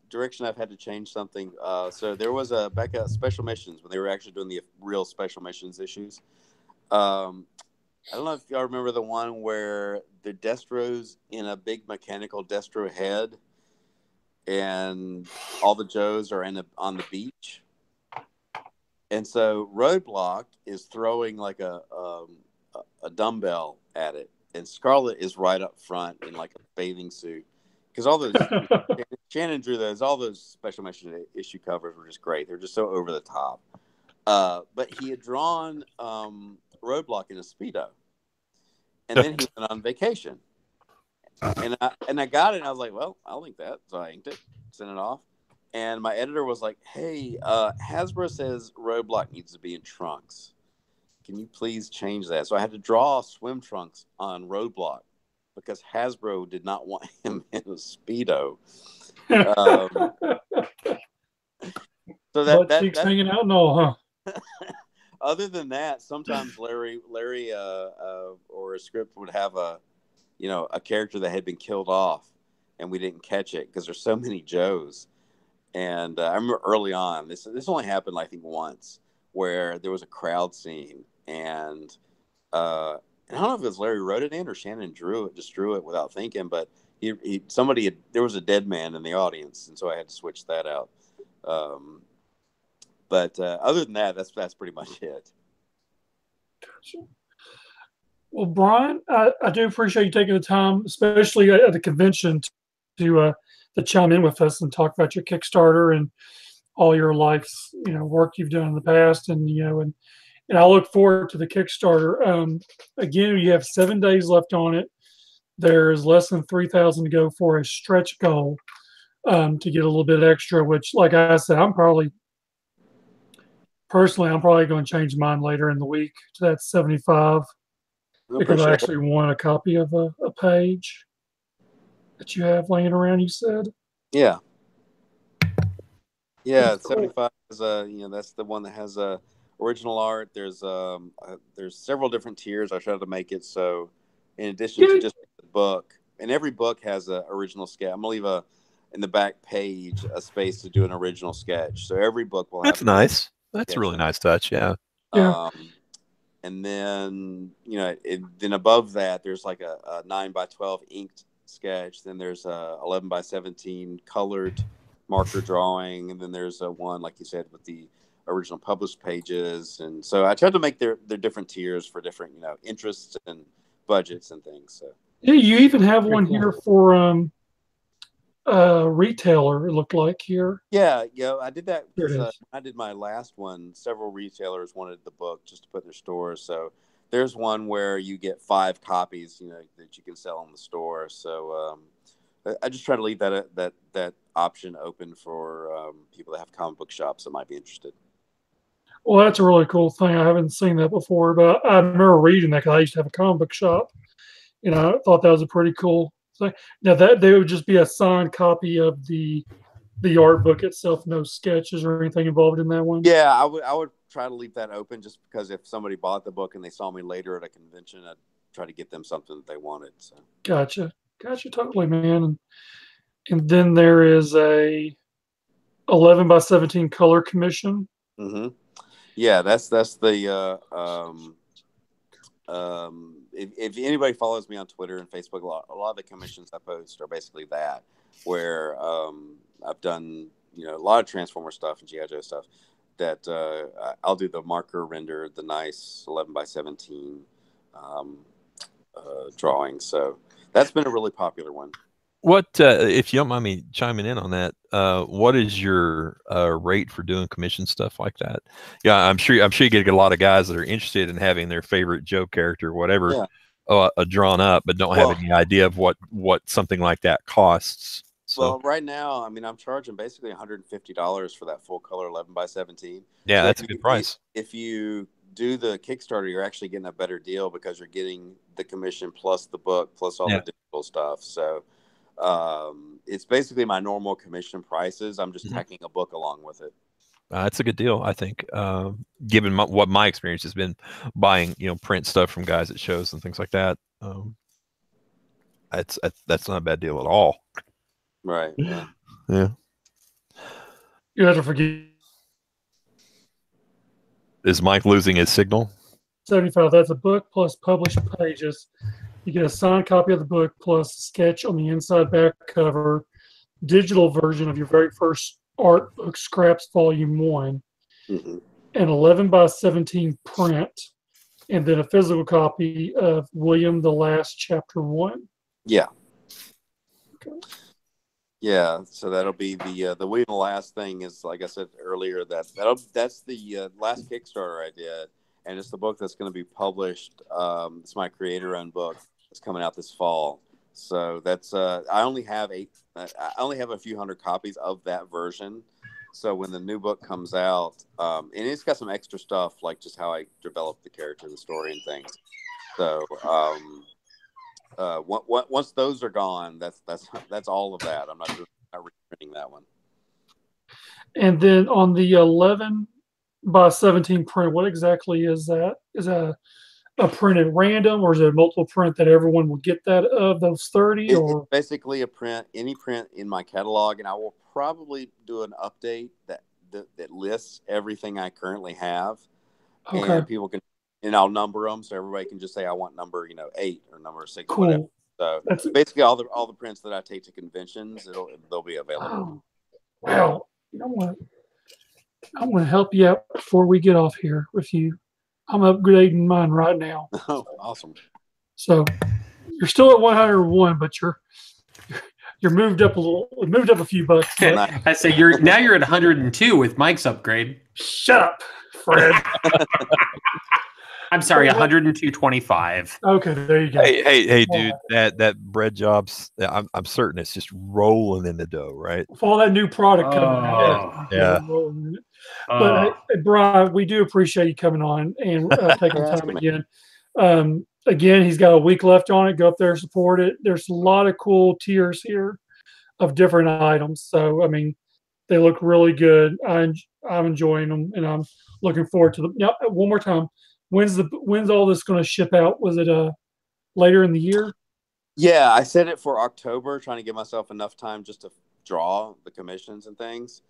[SPEAKER 4] direction I've had to change something. So there was back at Special Missions when they were actually doing the real Special Missions issues. I don't know if y'all remember the one where the Destro's in a big mechanical Destro head, and all the Joes are on the beach, and so Roadblock is throwing like a dumbbell at it, and Scarlet is right up front in like a bathing suit, because all those Shannon drew those. All those Special Mission issue covers were just great. They're just so over the top. But he had drawn Roadblock in a Speedo, and then he went on vacation, and I got it, and I was like, well, I'll ink that, so I inked it, sent it off, and my editor was like, hey, Hasbro says Roadblock needs to be in trunks, can you please change that? So I had to draw swim trunks on Roadblock because Hasbro did not want him in a Speedo. So that
[SPEAKER 2] cheeks hanging out and all, huh?
[SPEAKER 4] Other than that, sometimes Larry, or a script would have a character that had been killed off, and we didn't catch it because there's so many Joes. And I remember early on, this only happened I think once, where there was a crowd scene, and I don't know if it was Larry wrote it in or Shannon drew it without thinking, but there was a dead man in the audience, and so I had to switch that out. But other than that, that's pretty much it.
[SPEAKER 2] Gotcha. Well, Brian, I do appreciate you taking the time, especially at the convention, to chime in with us and talk about your Kickstarter and all your life's work you've done in the past, and and I look forward to the Kickstarter. Again, you have 7 days left on it. There's less than 3,000 to go for a stretch goal to get a little bit extra. Which, like I said, I'm probably going to change mine later in the week to that 75 because I actually want a copy of a page that you have laying around. You said,
[SPEAKER 4] yeah,
[SPEAKER 2] cool.
[SPEAKER 4] 75 is that's the one that has original art. There's several different tiers. I tried to make it so in addition to just the book, and every book has an original sketch. I'm gonna leave in the back page a space to do an original sketch. So every book will have.
[SPEAKER 1] That's nice. That's a really nice touch. Yeah.
[SPEAKER 4] And then then above that there's like a 9x12 inked sketch. Then there's a 11x17 colored marker drawing, and then there's one like you said with the original published pages. And so I tried to make their different tiers for different interests and budgets and things. So
[SPEAKER 2] yeah, you even have one here for retailer, it looked like here.
[SPEAKER 4] Yeah, I did that because when I did my last one, several retailers wanted the book just to put in their stores. So there's one where you get 5 copies, that you can sell in the store. So I just try to leave that option open for people that have comic book shops that might be interested.
[SPEAKER 2] Well, that's a really cool thing. I haven't seen that before, but I remember reading that because I used to have a comic book shop. I thought that was a pretty cool thing. Now that they would just be a signed copy of the art book itself, no sketches or anything involved in that one.
[SPEAKER 4] Yeah, I would try to leave that open just because if somebody bought the book and they saw me later at a convention, try to get them something that they wanted. So.
[SPEAKER 2] Gotcha, totally, man. And then there is a 11x17 color commission.
[SPEAKER 4] Mm-hmm. Yeah, that's the if anybody follows me on Twitter and Facebook, a lot of the commissions I post are basically that, where I've done a lot of Transformer stuff and G.I. Joe stuff that I'll do the marker render, the nice 11x17 drawing. So that's been a really popular one.
[SPEAKER 1] What, if you don't mind me chiming in on that, what is your rate for doing commission stuff like that? Yeah, I'm sure you get a lot of guys that are interested in having their favorite Joe character, or whatever, drawn up, but don't have any idea of what something like that costs. So.
[SPEAKER 4] Well, right now, I mean, I'm charging basically $150 for that full color 11x17.
[SPEAKER 1] Yeah,
[SPEAKER 4] so
[SPEAKER 1] that's a good price.
[SPEAKER 4] If you do the Kickstarter, you're actually getting a better deal because you're getting the commission plus the book plus all the digital stuff. So. It's basically my normal commission prices. I'm just tacking a book along with it.
[SPEAKER 1] It's a good deal, I think, given what my experience has been buying, print stuff from guys at shows and things like that. That's not a bad deal at all.
[SPEAKER 4] Right. Yeah.
[SPEAKER 1] Yeah.
[SPEAKER 2] You have to forget.
[SPEAKER 1] Is Mike losing his signal?
[SPEAKER 2] 75. That's a book plus published pages. You get a signed copy of the book plus a sketch on the inside back cover, digital version of your very first art book, Scraps Volume 1, an 11x17 print, and then a physical copy of William the Last Chapter 1.
[SPEAKER 4] Yeah. Okay. Yeah, so that'll be the William the Last thing is, like I said earlier, that's the last Kickstarter I did, and it's the book that's going to be published. It's my creator-owned book. It's coming out this fall, so that's I only have a few hundred copies of that version. So when the new book comes out, and it's got some extra stuff like just how I developed the character, the story, and things. So once those are gone, that's all of that. I'm not reprinting that one.
[SPEAKER 2] And then on the 11x17 print, what exactly is that? Is that a print at random, or is it a multiple print that everyone will get that of those 30? Or
[SPEAKER 4] it's basically a print, any print in my catalog, and I will probably do an update that lists everything I currently have, and people can, and I'll number them so everybody can just say I want number 8 or number 6,
[SPEAKER 2] cool.
[SPEAKER 4] Whatever. So that's basically all the prints that I take to conventions. They'll be available.
[SPEAKER 2] Well, I want to help you out before we get off here with you. I'm upgrading mine right now.
[SPEAKER 4] Oh, awesome.
[SPEAKER 2] So you're still at 101, but you're moved up a few bucks.
[SPEAKER 3] I say you're at 102 with Mike's upgrade.
[SPEAKER 2] Shut up, Fred.
[SPEAKER 3] I'm sorry, 102.25.
[SPEAKER 2] Okay, there you go.
[SPEAKER 1] Hey, dude, that bread job's, I'm certain it's just rolling in the dough, right?
[SPEAKER 2] With all that new product coming out.
[SPEAKER 1] Yeah.
[SPEAKER 2] But Brian, we do appreciate you coming on and taking the time again. Again, he's got a week left on it. Go up there, support it. There's a lot of cool tiers here of different items. So, I mean, they look really good. I'm enjoying them, and I'm looking forward to them. Now, one more time. When's all this going to ship out? Was it later in the year?
[SPEAKER 4] Yeah, I set it for October, trying to give myself enough time just to draw the commissions and things.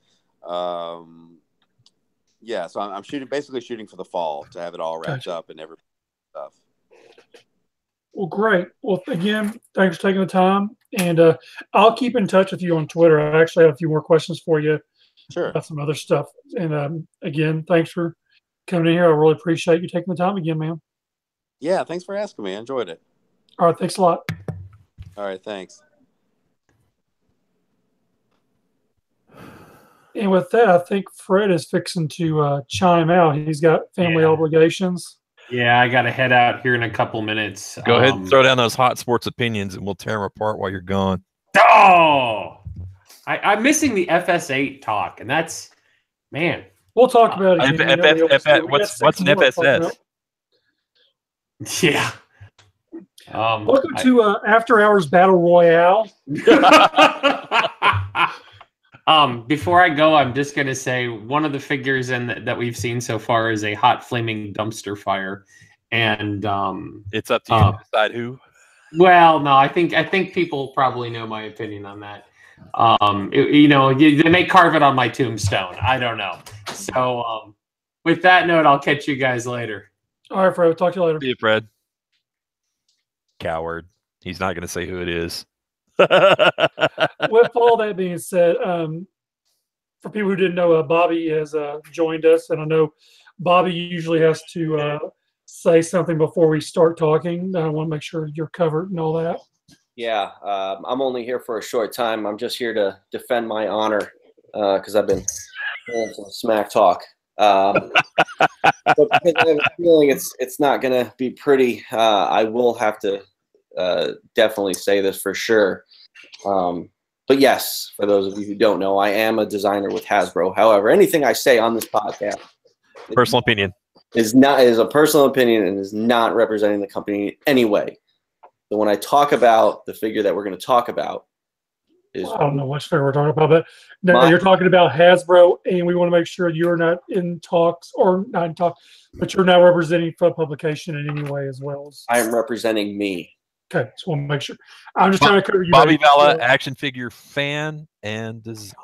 [SPEAKER 4] Yeah, so I'm basically shooting for the fall to have it all wrapped up and everything stuff.
[SPEAKER 2] Well, great. Well, again, thanks for taking the time, and I'll keep in touch with you on Twitter. I actually have a few more questions for you.
[SPEAKER 4] Sure.
[SPEAKER 2] About some other stuff. And again, thanks for coming in here. I really appreciate you taking the time again, man.
[SPEAKER 4] Yeah, thanks for asking me. I enjoyed it.
[SPEAKER 2] All right, thanks a lot.
[SPEAKER 4] All right, thanks.
[SPEAKER 2] And with that, I think Fred is fixing to chime out. He's got family obligations.
[SPEAKER 3] Yeah, I got to head out here in a couple minutes.
[SPEAKER 1] Go ahead and throw down those hot sports opinions, and we'll tear them apart while you're gone.
[SPEAKER 3] Oh, I'm missing the FS8 talk, and that's, man.
[SPEAKER 2] We'll talk about it.
[SPEAKER 1] What's an FSS?
[SPEAKER 3] Yeah.
[SPEAKER 2] Welcome to After Hours Battle Royale.
[SPEAKER 3] Before I go, I'm just going to say one of the figures that we've seen so far is a hot flaming dumpster fire. And
[SPEAKER 1] it's up to you to decide who.
[SPEAKER 3] Well, no, I think people probably know my opinion on that. They may carve it on my tombstone. I don't know. So with that note, I'll catch you guys later.
[SPEAKER 2] All right, Fred. We'll talk to you later.
[SPEAKER 1] See you, Fred. Coward. He's not going to say who it is.
[SPEAKER 2] With all that being said, for people who didn't know, Bobby has joined us, and I know Bobby usually has to say something before we start talking. I want to make sure you're covered and all that.
[SPEAKER 5] Yeah, I'm only here for a short time. I'm just here to defend my honor because I've been doing some smack talk. But because I have a feeling it's not going to be pretty, I will have to definitely say this for sure. But yes, for those of you who don't know, I am a designer with Hasbro. However, anything I say on this podcast,
[SPEAKER 1] personal opinion,
[SPEAKER 5] is a personal opinion and is not representing the company in any way. So when I talk about the figure that we're going to talk about, I
[SPEAKER 2] don't know which figure we're talking about, but no, you're talking about Hasbro, and we want to make sure you're not in talks, or not in talks, but you're not representing for publication in any way as well.
[SPEAKER 5] I am representing me.
[SPEAKER 2] Okay, just want to make sure. I'm just trying to cover you.
[SPEAKER 1] Bobby Vala, action figure fan and designer.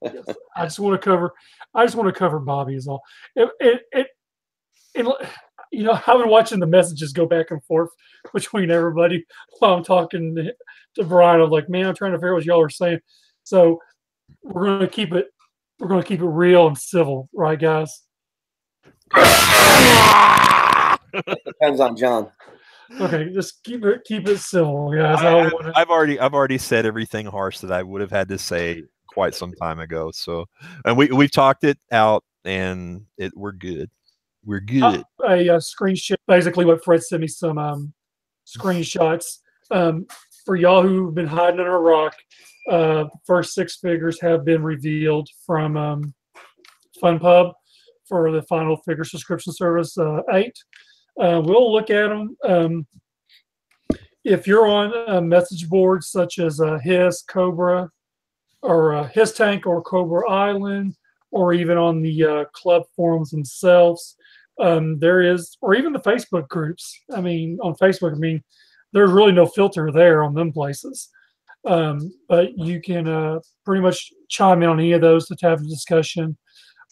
[SPEAKER 2] Yes, I just want to cover Bobby is all. You know, I've been watching the messages go back and forth between everybody while I'm talking to Brian. I'm like, man, I'm trying to figure out what y'all are saying. So we're going to keep it real and civil, right, guys?
[SPEAKER 5] It depends on John.
[SPEAKER 2] Okay, just keep it civil, guys.
[SPEAKER 1] I've already said everything harsh that I would have had to say quite some time ago. So, and we've talked it out, and we're good. We're good.
[SPEAKER 2] A screenshot, basically what Fred sent me some screenshots. For y'all who've been hiding under a rock, the first 6 figures have been revealed from FunPub for the final figure subscription service 8. We'll look at them. If you're on message boards such as Hiss, Cobra, or Hiss Tank or Cobra Island, or even on the club forums themselves, there is, or even the Facebook groups. I mean, on Facebook, there's really no filter there on them places. But you can pretty much chime in on any of those to have a discussion.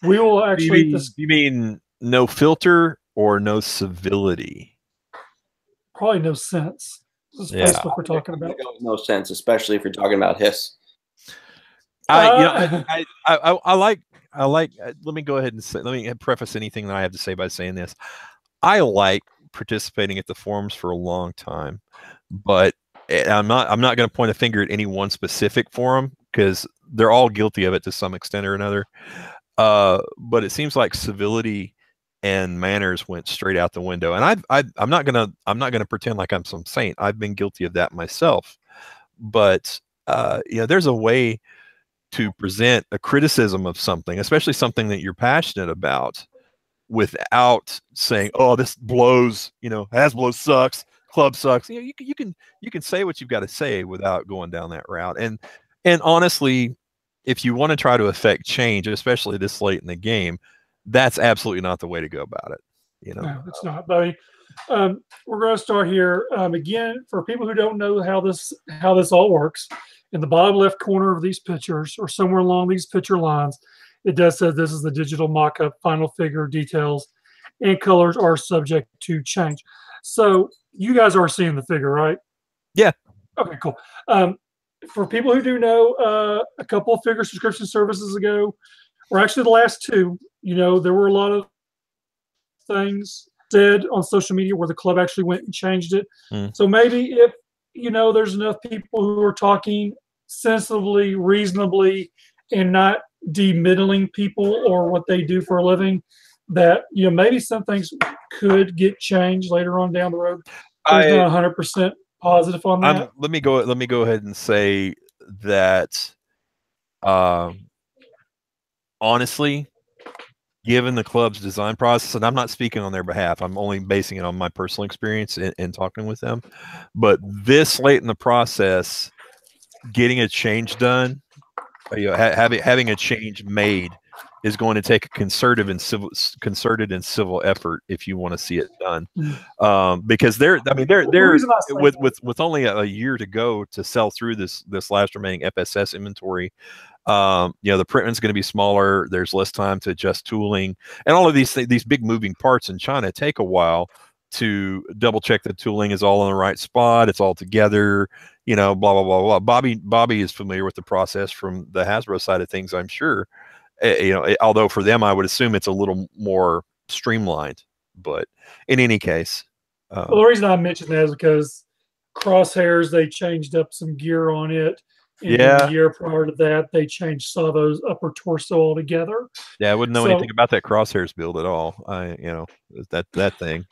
[SPEAKER 2] We will actually.
[SPEAKER 1] You mean no filter or no civility?
[SPEAKER 2] Probably no sense. This is Facebook we're talking about.
[SPEAKER 5] No sense, especially if you're talking about Hiss.
[SPEAKER 1] I like. Let me go ahead and say. Let me preface anything that I have to say by saying this. I like participating at the forums for a long time, but I'm not going to point a finger at any one specific forum because they're all guilty of it to some extent or another. But it seems like civility and manners went straight out the window. And I'm not gonna pretend like I'm some saint. I've been guilty of that myself. But there's a way to present a criticism of something, especially something that you're passionate about, without saying, "Oh, this blows." Hasbro sucks. Club sucks. You can say what you've got to say without going down that route. And honestly, if you want to try to affect change, especially this late in the game, that's absolutely not the way to go about it.
[SPEAKER 2] No, it's not, buddy. We're going to start here again. For people who don't know how this all works, in the bottom left corner of these pictures, or somewhere along these picture lines, it does say this is the digital mock-up. Final figure details and colors are subject to change. So you guys are seeing the figure, right?
[SPEAKER 1] Yeah.
[SPEAKER 2] Okay, cool. For people who do know, a couple of figure subscription services ago, or actually the last 2, there were a lot of things said on social media where the club actually went and changed it. So maybe if, there's enough people who are talking sensibly, reasonably, and not demiddling people or what they do for a living, that, maybe some things could get changed later on down the road. I'm not 100% positive on that.
[SPEAKER 1] Let me go ahead and say that, honestly, given the club's design process, and I'm not speaking on their behalf, I'm only basing it on my personal experience in talking with them, but this late in the process, getting a change done, having a change made is going to take a concerted and civil effort if you want to see it done. Because they're with only a year to go to sell through this last remaining FSS inventory. The print run's going to be smaller. There's less time to adjust tooling, and all of these big moving parts in China take a while to double check the tooling is all in the right spot. It's all together, blah, blah, blah, blah. Bobby is familiar with the process from the Hasbro side of things, I'm sure. Although for them, I would assume it's a little more streamlined, but in any case.
[SPEAKER 2] Well, the reason I mentioned that is because Crosshairs, they changed up some gear on it. And the year prior to that, they changed Savo's upper torso altogether.
[SPEAKER 1] Yeah, I wouldn't know anything about that Crosshairs build at all. That thing.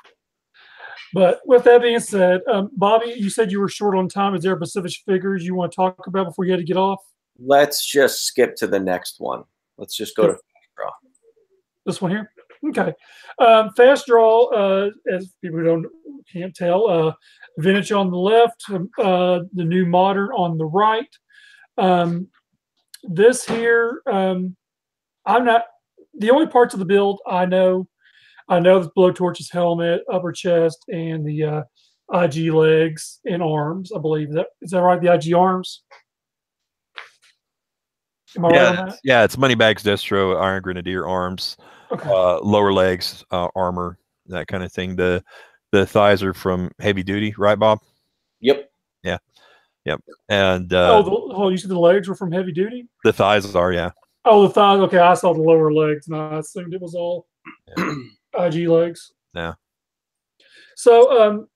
[SPEAKER 2] But with that being said, Bobby, you said you were short on time. Is there specific figures you want to talk about before you had to get off?
[SPEAKER 5] Let's just skip to the next one. Let's just go to Fast Draw.
[SPEAKER 2] This one here? Okay. Fast Draw, as people can't tell, vintage on the left, the new modern on the right. This here, I'm not, the only parts of the build I know the Blowtorch's helmet, upper chest, and the IG legs and arms. I believe is that right? The IG arms. Am I right on that?
[SPEAKER 1] Yeah, it's Moneybags, Destro, Iron Grenadier arms, okay. Lower legs, armor, that kind of thing. The thighs are from Heavy Duty, right, Bob?
[SPEAKER 5] Yep.
[SPEAKER 1] Yeah. Yep. And
[SPEAKER 2] you said the legs were from Heavy Duty?
[SPEAKER 1] The thighs are, yeah.
[SPEAKER 2] Oh, the thighs. Okay, I saw the lower legs, and I assumed it was all IG legs.
[SPEAKER 1] Yeah.
[SPEAKER 2] So,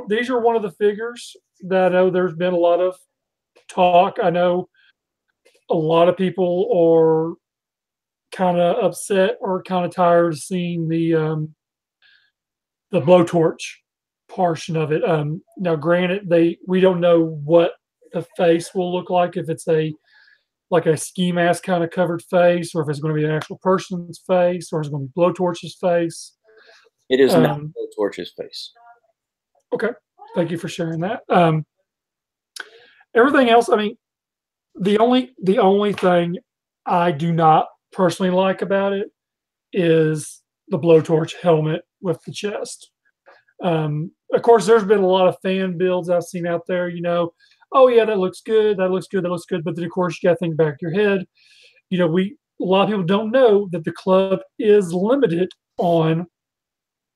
[SPEAKER 2] these are one of the figures that I know there's been a lot of talk. I know a lot of people are kind of upset or kind of tired of seeing the Blowtorch portion of it. Now, granted, we don't know what the face will look like, if it's like a ski mask kind of covered face, or if it's going to be an actual person's face, or it's going to be Blowtorch's face.
[SPEAKER 5] It is not Blowtorch's face.
[SPEAKER 2] Okay, thank you for sharing that. Everything else, I mean, the only thing I do not personally like about it is the Blowtorch helmet with the chest. Of course, there's been a lot of fan builds I've seen out there, oh yeah, that looks good, that looks good, that looks good. But then, of course, you got to think back of your head. A lot of people don't know that the club is limited on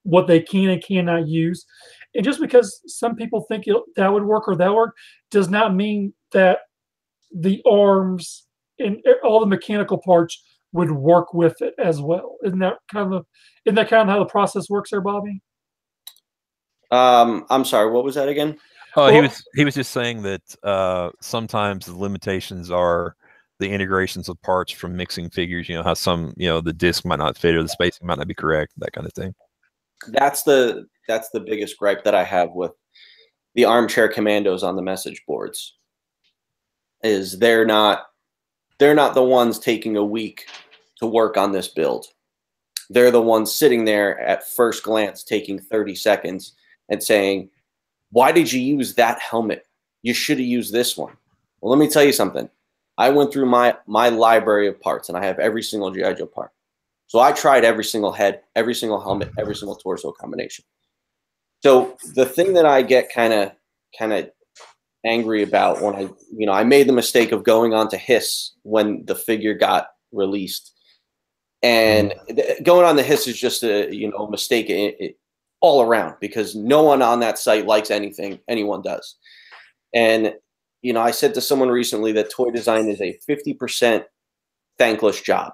[SPEAKER 2] what they can and cannot use. And just because some people think that would work or that work does not mean that the arms and all the mechanical parts would work with it as well. Isn't that kind of how the process works there, Bobby?
[SPEAKER 5] I'm sorry, what was that again?
[SPEAKER 1] Oh, he was just saying that sometimes the limitations are the integrations of parts from mixing figures. How some the disc might not fit or the spacing might not be correct, that kind of thing. That's
[SPEAKER 5] the biggest gripe that I have with the armchair commandos on the message boards. Is they're not the ones taking a week to work on this build. They're the ones sitting there at first glance taking 30 seconds and saying, why did you use that helmet? You should have used this one. Well, let me tell you something. I went through my library of parts, and I have every single G.I. Joe part. So I tried every single head, every single helmet, every single torso combination. So the thing that I get kind of angry about when I made the mistake of going on to Hiss when the figure got released, and going on the Hiss is just a mistake all around, because no one on that site likes anything anyone does. And I said to someone recently that toy design is a 50% thankless job,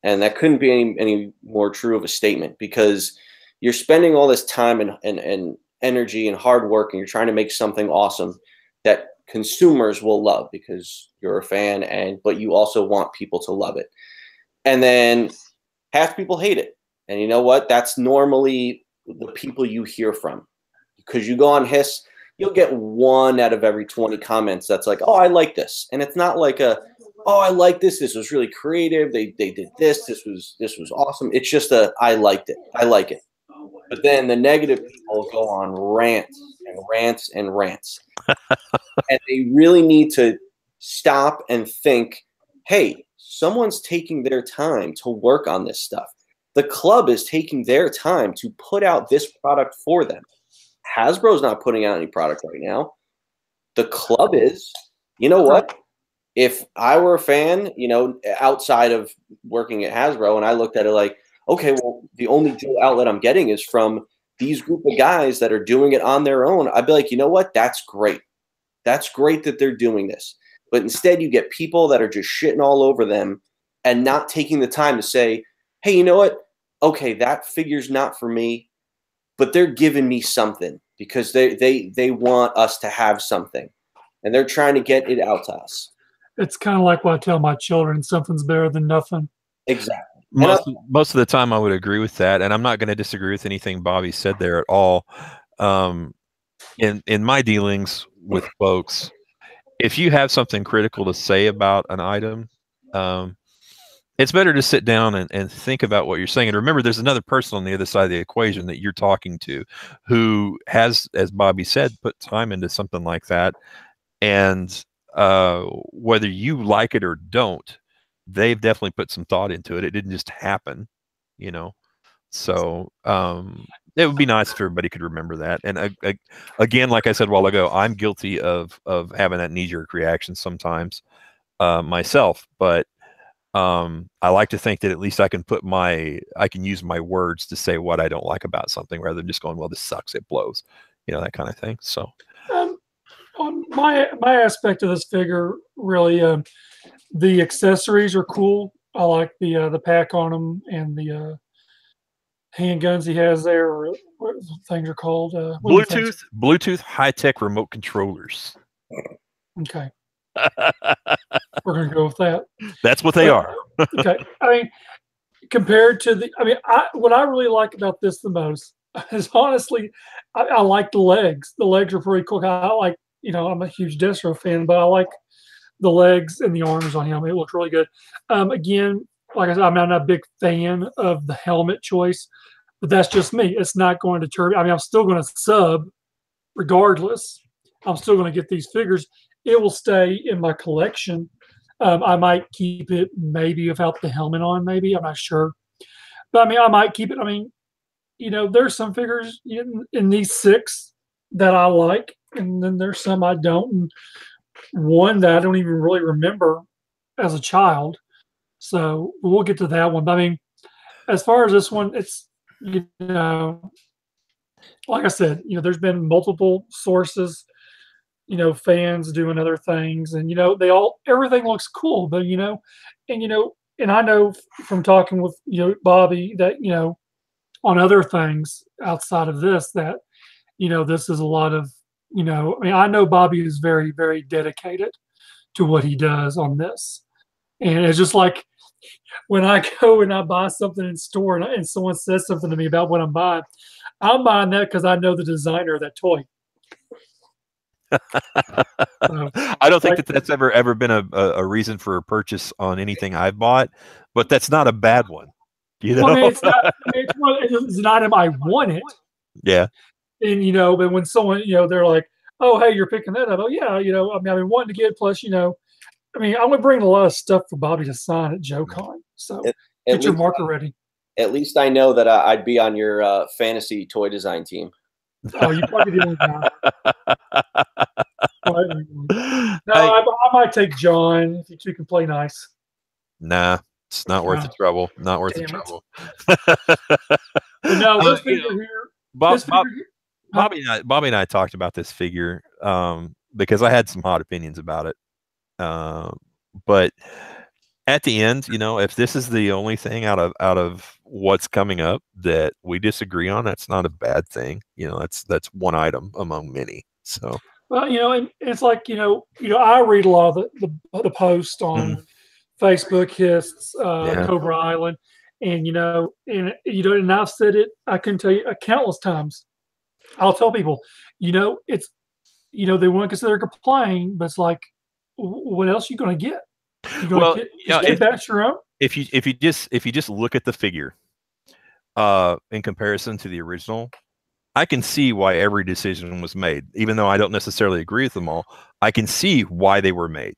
[SPEAKER 5] and that couldn't be any more true of a statement, because you're spending all this time and energy and hard work, and you're trying to make something awesome that consumers will love because you're a fan, but you also want people to love it. And then half people hate it. And you know what? That's normally the people you hear from. Because you go on Hiss, you'll get 1 out of every 20 comments that's like, oh, I like this. And it's not like oh, I like this. This was really creative. They did this. This was awesome. It's just I liked it. I like it. But then the negative people go on rants and rants and rants. And they really need to stop and think, hey, someone's taking their time to work on this stuff. The club is taking their time to put out this product for them. Hasbro's not putting out any product right now. The club is. You know what? If I were a fan, you know, outside of working at Hasbro, and I looked at it like, okay, well, the only dual outlet I'm getting is from these group of guys that are doing it on their own, I'd be like, you know what? That's great. That's great that they're doing this. But instead, you get people that are just shitting all over them and not taking the time to say, hey, you know what? Okay, that figure's not for me, but they're giving me something because they want us to have something, and they're trying to get it out to us.
[SPEAKER 2] It's kind of like what I tell my children: something's better than nothing.
[SPEAKER 5] Exactly.
[SPEAKER 1] Most of the time, I would agree with that, and I'm not going to disagree with anything Bobby said there at all. In my dealings with folks, if you have something critical to say about an item, it's better to sit down and think about what you're saying. And remember, there's another person on the other side of the equation that you're talking to who has, as Bobby said, put time into something like that. And whether you like it or don't, they've definitely put some thought into it. It didn't just happen, you know. So it would be nice if everybody could remember that. And again, like I said a while ago, I'm guilty of having that knee-jerk reaction sometimes myself. But I like to think that at least I can use my words to say what I don't like about something rather than just going, well, this sucks, it blows, you know, that kind of thing. So
[SPEAKER 2] on my aspect of this figure, really, the accessories are cool. I like the pack on them and the handguns he has there, or what things are called.
[SPEAKER 1] Bluetooth high-tech remote controllers.
[SPEAKER 2] Okay. We're going to go with that.
[SPEAKER 1] That's what they are.
[SPEAKER 2] Okay. I mean, compared to what I really like about this the most is honestly, I like the legs. The legs are pretty cool. I like, you know, I'm a huge Destro fan, but I like the legs and the arms on him. It looks really good. Again, like I said, I'm not a big fan of the helmet choice, but that's just me. It's not going to deter me. I mean, I'm still going to sub regardless. I'm still going to get these figures. It will stay in my collection. I might keep it maybe without the helmet on, maybe. I'm not sure. But I mean, I might keep it. I mean, you know, there's some figures in these 6 that I like, and then there's some I don't. And one that I don't even really remember as a child. So we'll get to that one. But I mean, as far as this one, it's, you know, like I said, you know, there's been multiple sources, you know, fans doing other things, and, you know, everything looks cool, but, you know, and I know from talking with, you know, Bobby that, you know, on other things outside of this, that, you know, this is a lot of, you know, I mean, I know Bobby is very, very dedicated to what he does on this. And it's just like when I go and I buy something in store and someone says something to me about what I'm buying that because I know the designer of that toy.
[SPEAKER 1] I don't think that's ever been a reason for a purchase on anything I've bought, but that's not a bad one. You know,
[SPEAKER 2] well, I mean, it's an item I want it.
[SPEAKER 1] Yeah.
[SPEAKER 2] And, you know, but when someone, you know, they're like, oh, hey, you're picking that up. Oh, yeah, you know, I mean, I've been wanting to get, plus, you know, I mean, I'm going to bring a lot of stuff for Bobby to sign at JoeCon. So get your marker ready.
[SPEAKER 5] At least I know that I'd be on your fantasy toy design team.
[SPEAKER 2] Oh, you probably the only guy. No, I might take John if you two can play nice.
[SPEAKER 1] Nah, it's not worth the trouble. Not worth the trouble.
[SPEAKER 2] No, this figure here.
[SPEAKER 1] Bobby and I talked about this figure because I had some hot opinions about it. But at the end, you know, if this is the only thing out of what's coming up that we disagree on, that's not a bad thing. You know, that's one item among many. So,
[SPEAKER 2] well, you know, and it's like, you know, I read a lot of the posts on Facebook, Hists, Cobra Island, and and I've said it. I can tell you countless times. I'll tell people, you know, it's, you know, they want to consider complying, but it's like, what else are you going to get? You're going to get back your own.
[SPEAKER 1] If you just look at the figure, in comparison to the original, I can see why every decision was made, even though I don't necessarily agree with them all. I can see why they were made,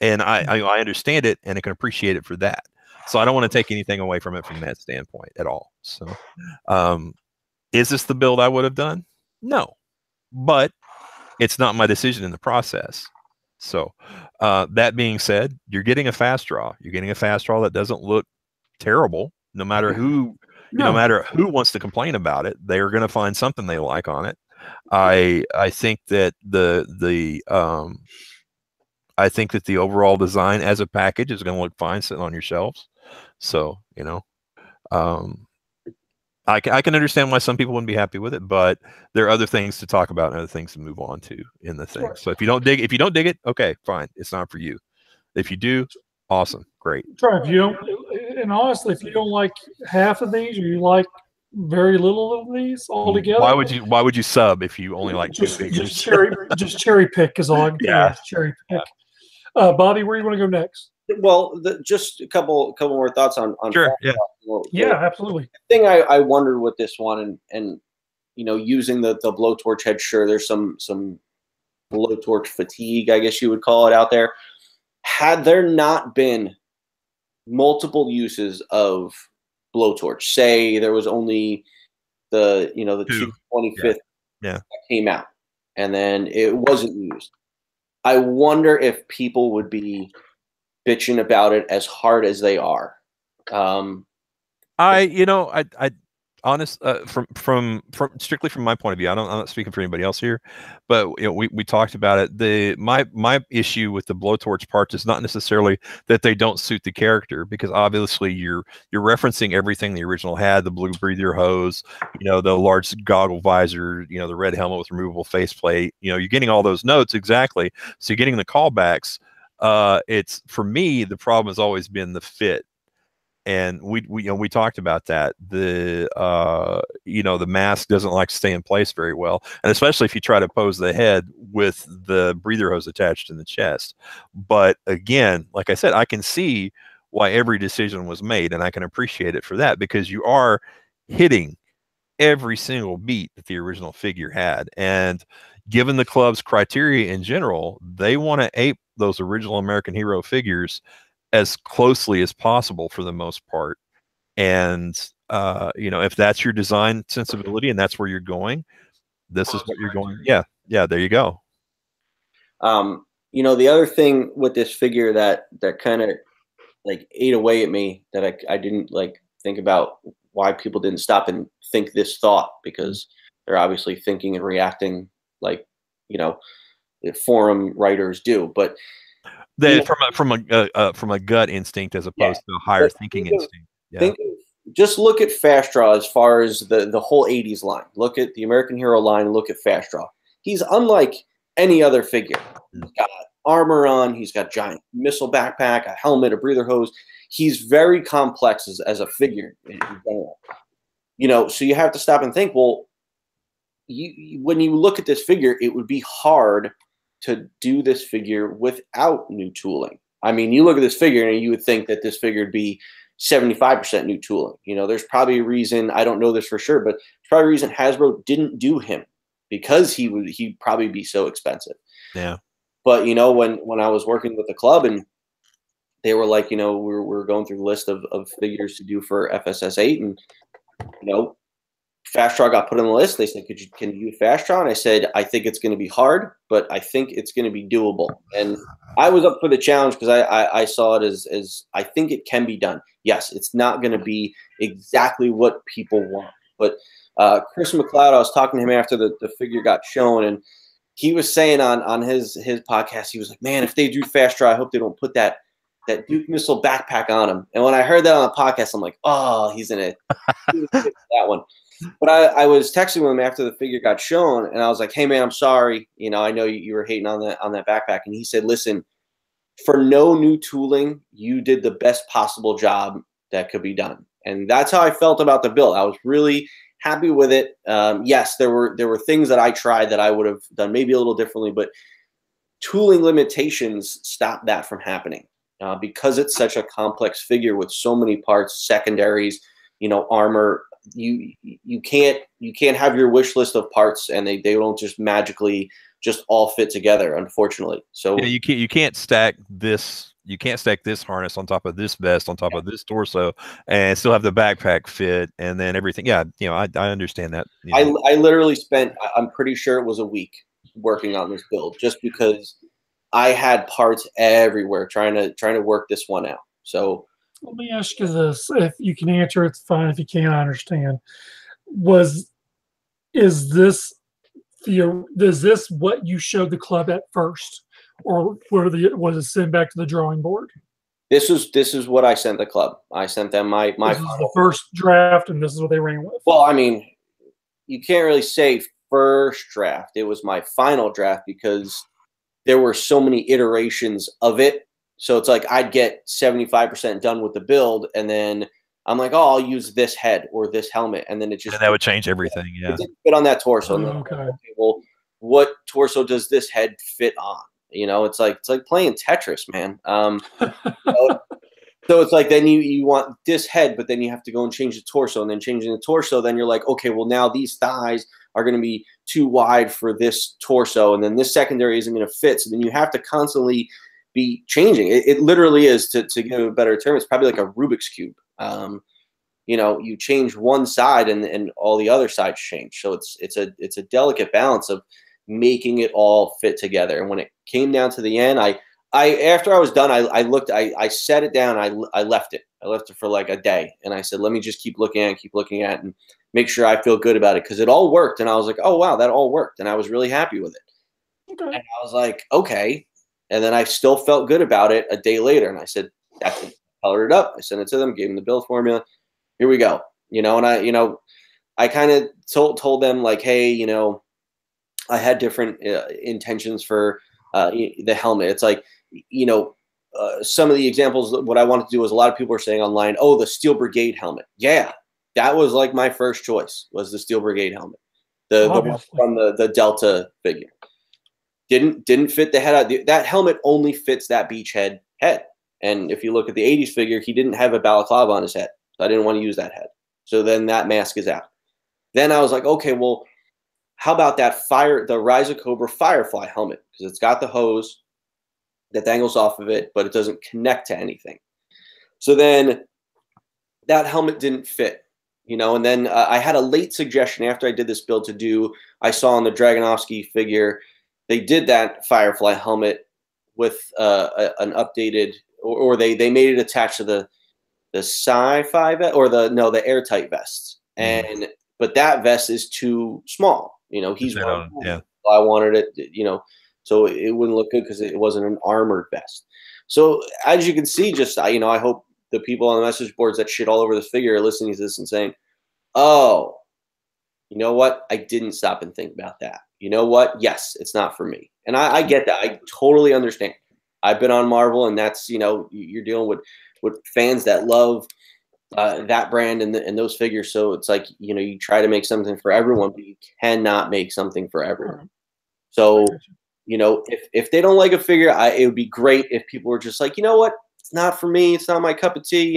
[SPEAKER 1] and I understand it, and I can appreciate it for that. So I don't want to take anything away from it from that standpoint at all. So, is this the build I would have done? No, but it's not my decision in the process. So, that being said, you're getting a fast draw. You're getting a fast draw that doesn't look terrible, no matter who. No matter who wants to complain about it, they're going to find something they like on it. I think that I think that the overall design as a package is going to look fine sitting on your shelves. So, you know, I can understand why some people wouldn't be happy with it, but there are other things to talk about and other things to move on to in the thing. So if you don't dig it, okay, fine, it's not for you. If you do, awesome, great.
[SPEAKER 2] Try if you don't, and honestly, if you don't like half of these, or you like very little of these altogether,
[SPEAKER 1] why would you sub if you only like two figures?
[SPEAKER 2] Just cherry pick is all I can do. Yeah. Cherry pick. Bobby, where do you want to go next?
[SPEAKER 5] Well, just a couple more thoughts on
[SPEAKER 1] sure.
[SPEAKER 2] Yeah, absolutely.
[SPEAKER 5] The thing I wondered with this one, and you know, using the blowtorch head, sure, there's some blowtorch fatigue, I guess you would call it, out there. Had there not been multiple uses of blowtorch, say there was only the 225th that came out, and then it wasn't used, I wonder if people would be bitching about it as hard as they are.
[SPEAKER 1] Honest, from strictly from my point of view, I'm not speaking for anybody else here, but you know, we talked about it. My issue with the blowtorch parts is not necessarily that they don't suit the character, because obviously you're referencing everything the original had: the blue breather hose, you know, the large goggle visor, you know, the red helmet with removable faceplate. You know, you're getting all those notes exactly, so you're getting the callbacks. It's, for me, the problem has always been the fit. And we talked about that. The mask doesn't like to stay in place very well, and especially if you try to pose the head with the breather hose attached in the chest. But again, like I said, I can see why every decision was made, and I can appreciate it for that, because you are hitting every single beat that the original figure had. And given the club's criteria in general, they want to ape those original American Hero figures as closely as possible for the most part. And if that's your design sensibility and that's where you're going, this is what you're going. Yeah, there you go.
[SPEAKER 5] The other thing with this figure that kind of like ate away at me, that I didn't like think about why people didn't stop and think this thought, because they're obviously thinking and reacting like forum writers do, but
[SPEAKER 1] from a gut instinct as opposed to a higher thinking instinct.
[SPEAKER 5] Just look at Fast Draw as far as the whole 80s line. Look at the American Hero line, look at Fast Draw. He's unlike any other figure. He's got armor on, he's got giant missile backpack, a helmet, a breather hose. He's very complex as a figure in general. So you have to stop and think, well, when you look at this figure, it would be hard to do this figure without new tooling. I mean, you look at this figure and you would think that this figure would be 75% new tooling. There's probably a reason, I don't know this for sure, but there's probably a reason Hasbro didn't do him, because he'd probably be so expensive.
[SPEAKER 1] Yeah.
[SPEAKER 5] But when I was working with the club and they were like, we're going through the list of figures to do for FSS 8, and Fast Draw got put on the list. They said, can you do Fast Draw? And I said, I think it's going to be hard, but I think it's going to be doable. And I was up for the challenge because I saw it as I think it can be done. Yes, it's not going to be exactly what people want. But Chris McLeod, I was talking to him after the figure got shown, and he was saying on his podcast, he was like, man, if they do Fast Draw, I hope they don't put that Duke missile backpack on him. And when I heard that on the podcast, I'm like, oh, he's in it. That one. But I was texting with him after the figure got shown, and I was like, hey, man, I'm sorry. I know you were hating on that backpack. And he said, listen, for no new tooling, you did the best possible job that could be done. And that's how I felt about the build. I was really happy with it. Yes, there were things that I tried that I would have done maybe a little differently, but tooling limitations stopped that from happening. Because it's such a complex figure with so many parts, secondaries, armor, you can't have your wish list of parts and they don't just magically just all fit together, unfortunately. So
[SPEAKER 1] yeah, you can't stack this. You can't stack this harness on top of this vest on top of this torso and still have the backpack fit and then everything. Yeah, I understand that.
[SPEAKER 5] I literally spent, I'm pretty sure it was a week working on this build just because I had parts everywhere trying to work this one out. So
[SPEAKER 2] let me ask you this: if you can answer, it's fine. If you can't, I understand. Is this what you showed the club at first, or was it sent back to the drawing board?
[SPEAKER 5] This is what I sent the club. I sent them my
[SPEAKER 2] this is the first draft, and this is what they ran with.
[SPEAKER 5] Well, I mean, you can't really say first draft. It was my final draft because there were so many iterations of it. So it's like I'd get 75% done with the build, and then I'm like, oh, I'll use this head or this helmet, and then it just
[SPEAKER 1] that would change everything. Yeah,
[SPEAKER 5] it didn't fit on that torso.
[SPEAKER 2] Oh, okay.
[SPEAKER 5] Well, what torso does this head fit on? It's like playing Tetris, man. So it's like then you want this head, but then you have to go and change the torso, and then changing the torso, then you're like, okay, well now these thighs are going to be too wide for this torso, and then this secondary isn't going to fit. So then you have to constantly be changing. It literally is, to give a better term, it's probably like a Rubik's Cube. You change one side and all the other sides change. So it's a delicate balance of making it all fit together. And when it came down to the end, I after I was done, I set it down. I left it. I left it for like a day, and I said, let me just keep looking at and make sure I feel good about it, because it all worked. And I was like, oh wow, that all worked, and I was really happy with it. Okay. And I was like, okay. And then I still felt good about it a day later, and I said, that's it. Colored it up. I sent it to them, gave them the build formula. Here we go. And I kind of told them like, hey, I had different intentions for the helmet. It's like, some of the examples, what I wanted to do was, a lot of people are saying online, oh, the Steel Brigade helmet. Yeah, that was like my first choice, was the Steel Brigade helmet. The one from the Delta figure. Didn't fit the head. That helmet only fits that beachhead head. And if you look at the 80s figure, he didn't have a balaclava on his head. So I didn't want to use that head. So then that mask is out. Then I was like, okay, well, how about the Rise of Cobra Firefly helmet? Because it's got the hose that dangles off of it, but it doesn't connect to anything. So then that helmet didn't fit, and then I had a late suggestion after I did this build to do. I saw on the Dragonovsky figure, they did that Firefly helmet with an updated, or they made it attached to the sci-fi vest, or the airtight vests. But that vest is too small. He's one. Yeah. I wanted it, so it wouldn't look good because it wasn't an armored vest. So as you can see, just I hope the people on the message boards that shit all over this figure are listening to this and saying, oh, you know what? I didn't stop and think about that. You know what? Yes, it's not for me. And I get that. I totally understand. I've been on Marvel, and that's, you're dealing with fans that love that brand and those figures. So it's like, you try to make something for everyone, but you cannot make something for everyone. So, if they don't like a figure, it would be great if people were just like, you know what? It's not for me. It's not my cup of tea.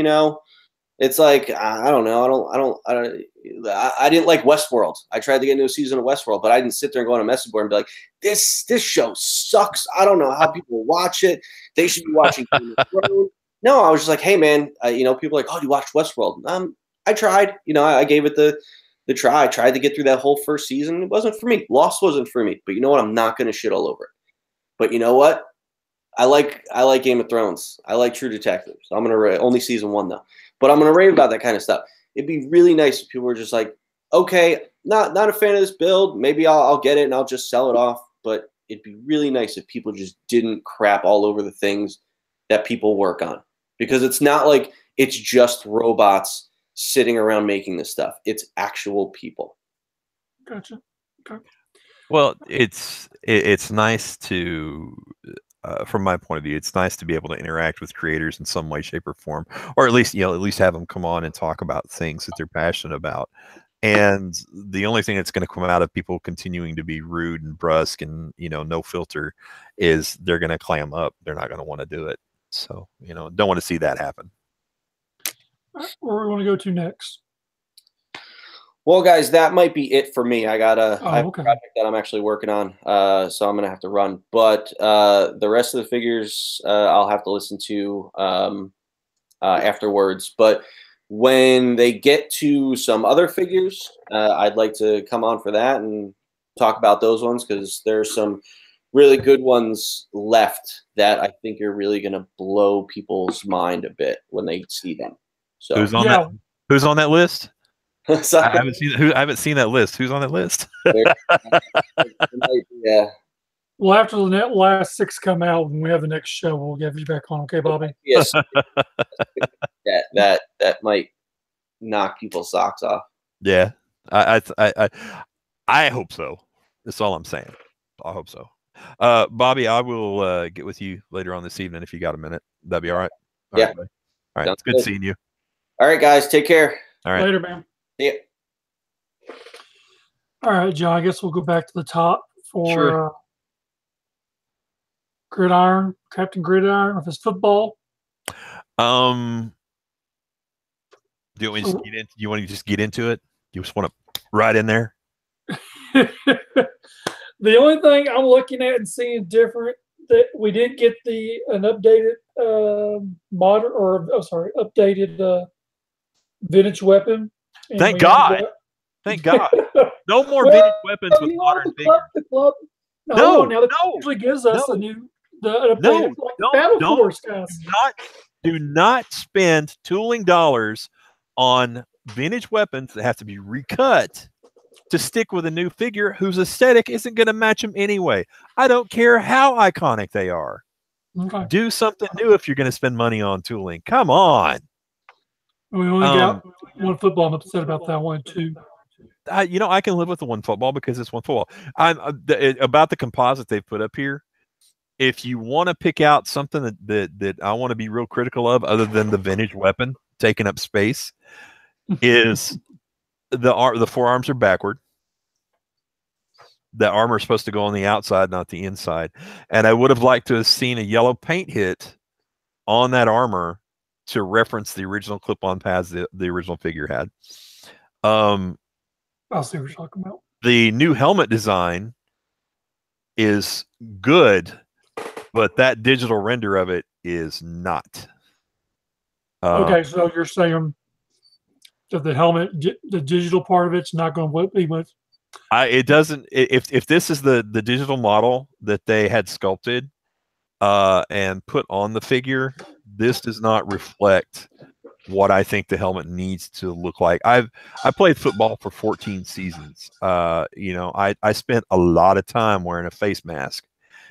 [SPEAKER 5] It's like, I don't know. I didn't like Westworld. I tried to get into a season of Westworld, but I didn't sit there and go on a message board and be like, this show sucks. I don't know how people watch it. They should be watching Game of Thrones. No, I was just like, hey man, people are like, oh, you watched Westworld? I tried. I gave it the try. I tried to get through that whole first season. It wasn't for me. Lost wasn't for me. But you know what? I'm not going to shit all over it. But you know what? I like Game of Thrones. I like True Detective. So I'm gonna only season 1 though. But I'm gonna rave about that kind of stuff. It'd be really nice if people were just like, okay, not a fan of this build. Maybe I'll get it and I'll just sell it off. But it'd be really nice if people just didn't crap all over the things that people work on. Because it's not like it's just robots sitting around making this stuff. It's actual people.
[SPEAKER 2] Gotcha. Okay.
[SPEAKER 1] Well, it's nice to, from my point of view, it's nice to be able to interact with creators in some way, shape, or form, or at least have them come on and talk about things that they're passionate about. And the only thing that's going to come out of people continuing to be rude and brusque and no filter is they're going to clam up. They're not going to want to do it. So don't want to see that happen.
[SPEAKER 2] Where do we want to go to next?
[SPEAKER 5] Well, guys, that might be it for me. I have a
[SPEAKER 2] Okay.
[SPEAKER 5] project that I'm actually working on, so I'm gonna have to run. But the rest of the figures, I'll have to listen to afterwards. But when they get to some other figures, I'd like to come on for that and talk about those ones, because there's some really good ones left that I think are really gonna blow people's mind a bit when they see them. So
[SPEAKER 1] Who's on that? Who's on that list?
[SPEAKER 5] Sorry.
[SPEAKER 1] I haven't seen that list. Who's on that list?
[SPEAKER 5] Yeah.
[SPEAKER 2] Well, after the last 6 come out, when we have the next show, we'll get you back on. Okay, Bobby?
[SPEAKER 5] Yes. that might knock people's socks off.
[SPEAKER 1] Yeah, I hope so. That's all I'm saying. I hope so. Bobby, I will get with you later on this evening if you got a minute. That'd be all right.
[SPEAKER 5] Yeah.
[SPEAKER 1] All right. It's good seeing you.
[SPEAKER 5] All right, guys. Take care.
[SPEAKER 1] All right.
[SPEAKER 2] Later, man.
[SPEAKER 5] See ya.
[SPEAKER 2] All right, John. I guess we'll go back to the top for Gridiron, Captain Gridiron with his football.
[SPEAKER 1] Do you want me to get in? You want to just get into it? You just want to right in there?
[SPEAKER 2] The only thing I'm looking at and seeing different that we did get an updated updated vintage weapon.
[SPEAKER 1] Thank God. Thank God. No more vintage weapons with modern figures.
[SPEAKER 2] No, now the usually gives us a new updated Battle Force guys.
[SPEAKER 1] Do not spend tooling dollars on vintage weapons that have to be recut to stick with a new figure whose aesthetic isn't going to match them anyway. I don't care how iconic they are.
[SPEAKER 2] Okay.
[SPEAKER 1] Do something new if you're going to spend money on tooling. Come on.
[SPEAKER 2] We only got one football. I'm upset about that one too.
[SPEAKER 1] I can live with the one football because it's one football. About the composite they've put up here. If you want to pick out something that I want to be real critical of, other than the vintage weapon taking up space, is the forearms are backward. The armor is supposed to go on the outside, not the inside. And I would have liked to have seen a yellow paint hit on that armor to reference the original clip-on pads the original figure had.
[SPEAKER 2] I'll see what you're talking about.
[SPEAKER 1] The new helmet design is good, but that digital render of it is not.
[SPEAKER 2] Okay, so you're saying that the helmet, the digital part of it's not going to be much.
[SPEAKER 1] It doesn't. If this is the digital model that they had sculpted and put on the figure, this does not reflect what I think the helmet needs to look like. I played football for 14 seasons. I spent a lot of time wearing a face mask,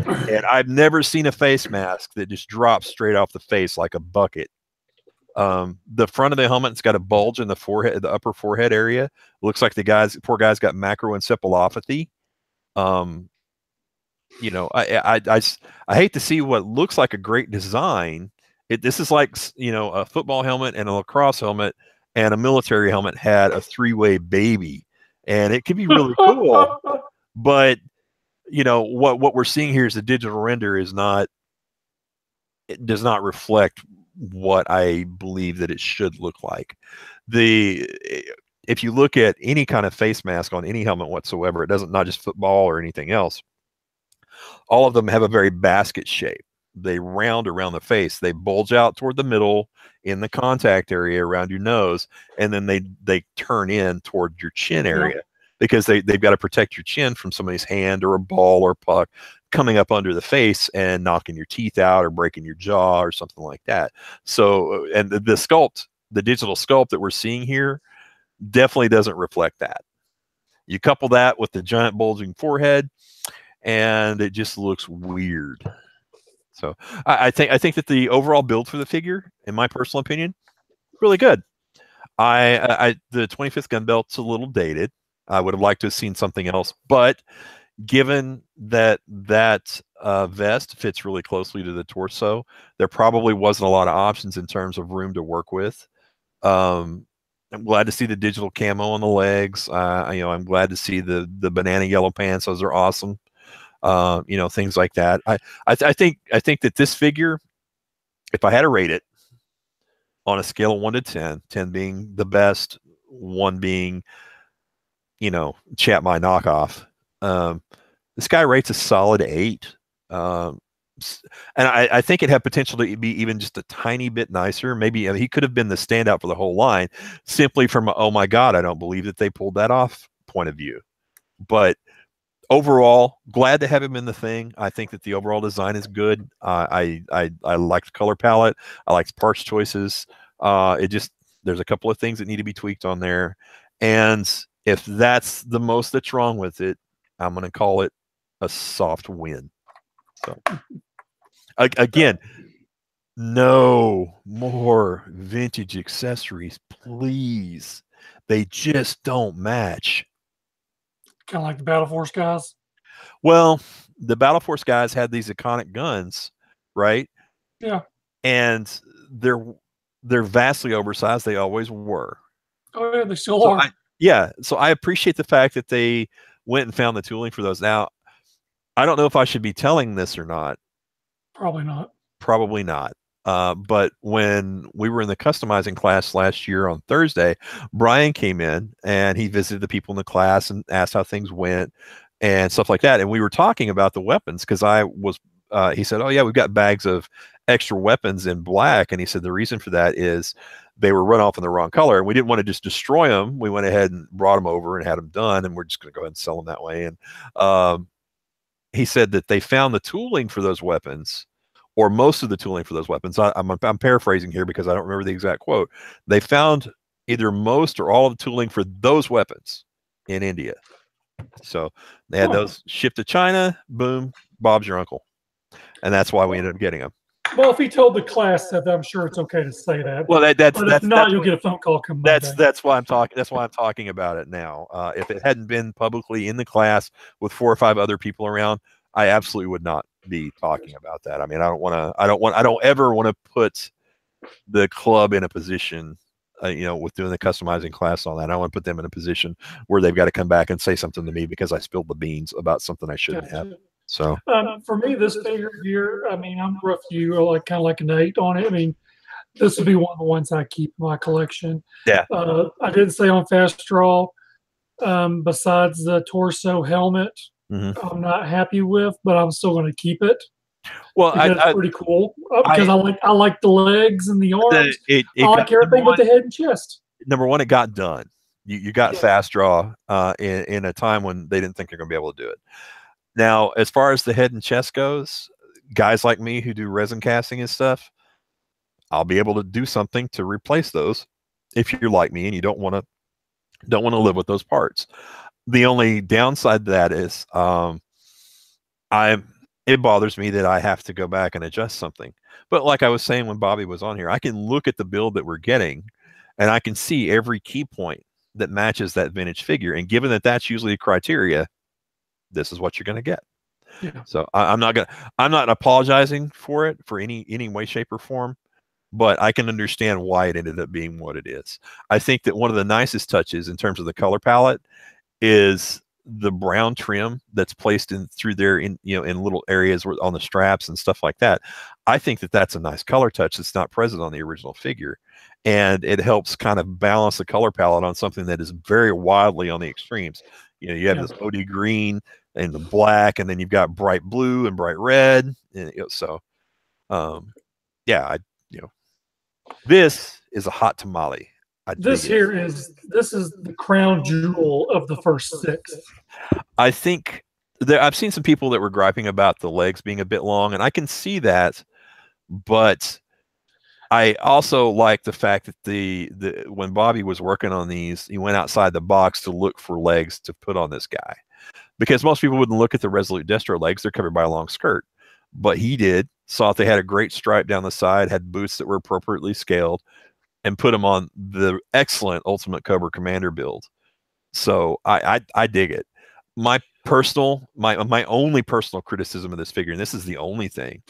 [SPEAKER 1] and I've never seen a face mask that just drops straight off the face like a bucket. The front of the helmet's got a bulge in the forehead, the upper forehead area. Looks like the poor guy's got macroencephalopathy. I hate to see what looks like a great design. This is like, a football helmet and a lacrosse helmet and a military helmet had a 3-way baby, and it could be really cool. But what we're seeing here is the digital render it does not reflect what I believe that it should look like. If you look at any kind of face mask on any helmet whatsoever, it doesn't, not just football or anything else, all of them have a very basket shape. They round around the face. They bulge out toward the middle in the contact area around your nose, and then they turn in toward your chin area, because they've got to protect your chin from somebody's hand or a ball or puck coming up under the face and knocking your teeth out or breaking your jaw or something like that. So, and the digital sculpt that we're seeing here definitely doesn't reflect that. You couple that with the giant bulging forehead, and it just looks weird. So I think that the overall build for the figure, in my personal opinion, really good. The 25th gun belt's a little dated. I would have liked to have seen something else, but given that vest fits really closely to the torso, there probably wasn't a lot of options in terms of room to work with. I'm glad to see the digital camo on the legs. I'm glad to see the banana yellow pants. Those are awesome. Things like that. I think that this figure, if I had to rate it on a scale of 1 to 10, 10 being the best, 1 being you know, chat my knockoff. This guy rates a solid 8. And I think it had potential to be even just a tiny bit nicer. Maybe he could have been the standout for the whole line, simply from a, oh my God, I don't believe that they pulled that off point of view. But overall, glad to have him in the thing. I think that the overall design is good. I like the color palette. I like the parts choices. There's a couple of things that need to be tweaked on there. And if that's the most that's wrong with it, I'm going to call it a soft win. So again, no more vintage accessories, please. They just don't match.
[SPEAKER 2] Kind of like the Battle Force guys.
[SPEAKER 1] Well, the Battle Force guys had these iconic guns, right?
[SPEAKER 2] Yeah.
[SPEAKER 1] And they're vastly oversized. They always were.
[SPEAKER 2] Oh yeah, they still are.
[SPEAKER 1] So I appreciate the fact that they went and found the tooling for those. Now, I don't know if I should be telling this or not.
[SPEAKER 2] Probably not.
[SPEAKER 1] Probably not. But when we were in the customizing class last year on Thursday, Brian came in and he visited the people in the class and asked how things went and stuff like that. And we were talking about the weapons because he said, oh yeah, we've got bags of extra weapons in black. And he said, the reason for that is they were run off in the wrong color and we didn't want to just destroy them. We went ahead and brought them over and had them done. And we're just going to go ahead and sell them that way. And he said that they found the tooling for those weapons, or most of the tooling for those weapons. I'm paraphrasing here because I don't remember the exact quote. They found either most or all of the tooling for those weapons in India. So they had those shipped to China. Boom, Bob's your uncle. And that's why we ended up getting them.
[SPEAKER 2] Well, if he told the class that, I'm sure it's okay to say that.
[SPEAKER 1] Well,
[SPEAKER 2] if not, you'll get a phone call coming.
[SPEAKER 1] That's why I'm talking. That's why I'm talking about it now. If it hadn't been publicly in the class with 4 or 5 other people around, I absolutely would not be talking about that. I mean, I don't ever want to put the club in a position, with doing the customizing class on that. I don't want to put them in a position where they've got to come back and say something to me because I spilled the beans about something I shouldn't have. So
[SPEAKER 2] for me, this figure here, I mean, I'm rough you, kind of like an 8 on it. I mean, this would be one of the ones I keep in my collection.
[SPEAKER 1] Yeah.
[SPEAKER 2] I didn't say on Fast Draw, besides the torso helmet, I'm not happy with, but I'm still going to keep it.
[SPEAKER 1] Well,
[SPEAKER 2] it's pretty cool because I like the legs and the arms. I like everything but the head and chest.
[SPEAKER 1] Number one, it got done. You got Fast Draw in a time when they didn't think they're going to be able to do it. Now, as far as the head and chest goes, guys like me who do resin casting and stuff, I'll be able to do something to replace those if you're like me and you don't want to live with those parts. The only downside to that is it bothers me that I have to go back and adjust something. But like I was saying when Bobby was on here, I can look at the build that we're getting and I can see every key point that matches that vintage figure. And given that that's usually a criteria, this is what you're going to get.
[SPEAKER 2] Yeah.
[SPEAKER 1] So I'm not apologizing for it for any way, shape, or form, but I can understand why it ended up being what it is. I think that one of the nicest touches in terms of the color palette is the brown trim that's placed in through there in little areas on the straps and stuff like that. I think that that's a nice color touch that's not present on the original figure, and it helps kind of balance the color palette on something that is very wildly on the extremes. You have this OD green and the black, and then you've got bright blue and bright red, and this is a hot tamale.
[SPEAKER 2] This is the crown jewel of the first 6.
[SPEAKER 1] I think I've seen some people that were griping about the legs being a bit long, and I can see that, but I also like the fact that when Bobby was working on these, he went outside the box to look for legs to put on this guy, because most people wouldn't look at the Resolute Destro legs. They're covered by a long skirt, but he did. Saw if they had a great stripe down the side, had boots that were appropriately scaled, and put them on the excellent Ultimate Cobra Commander build. So I dig it. My only personal criticism of this figure, and this is the only thing,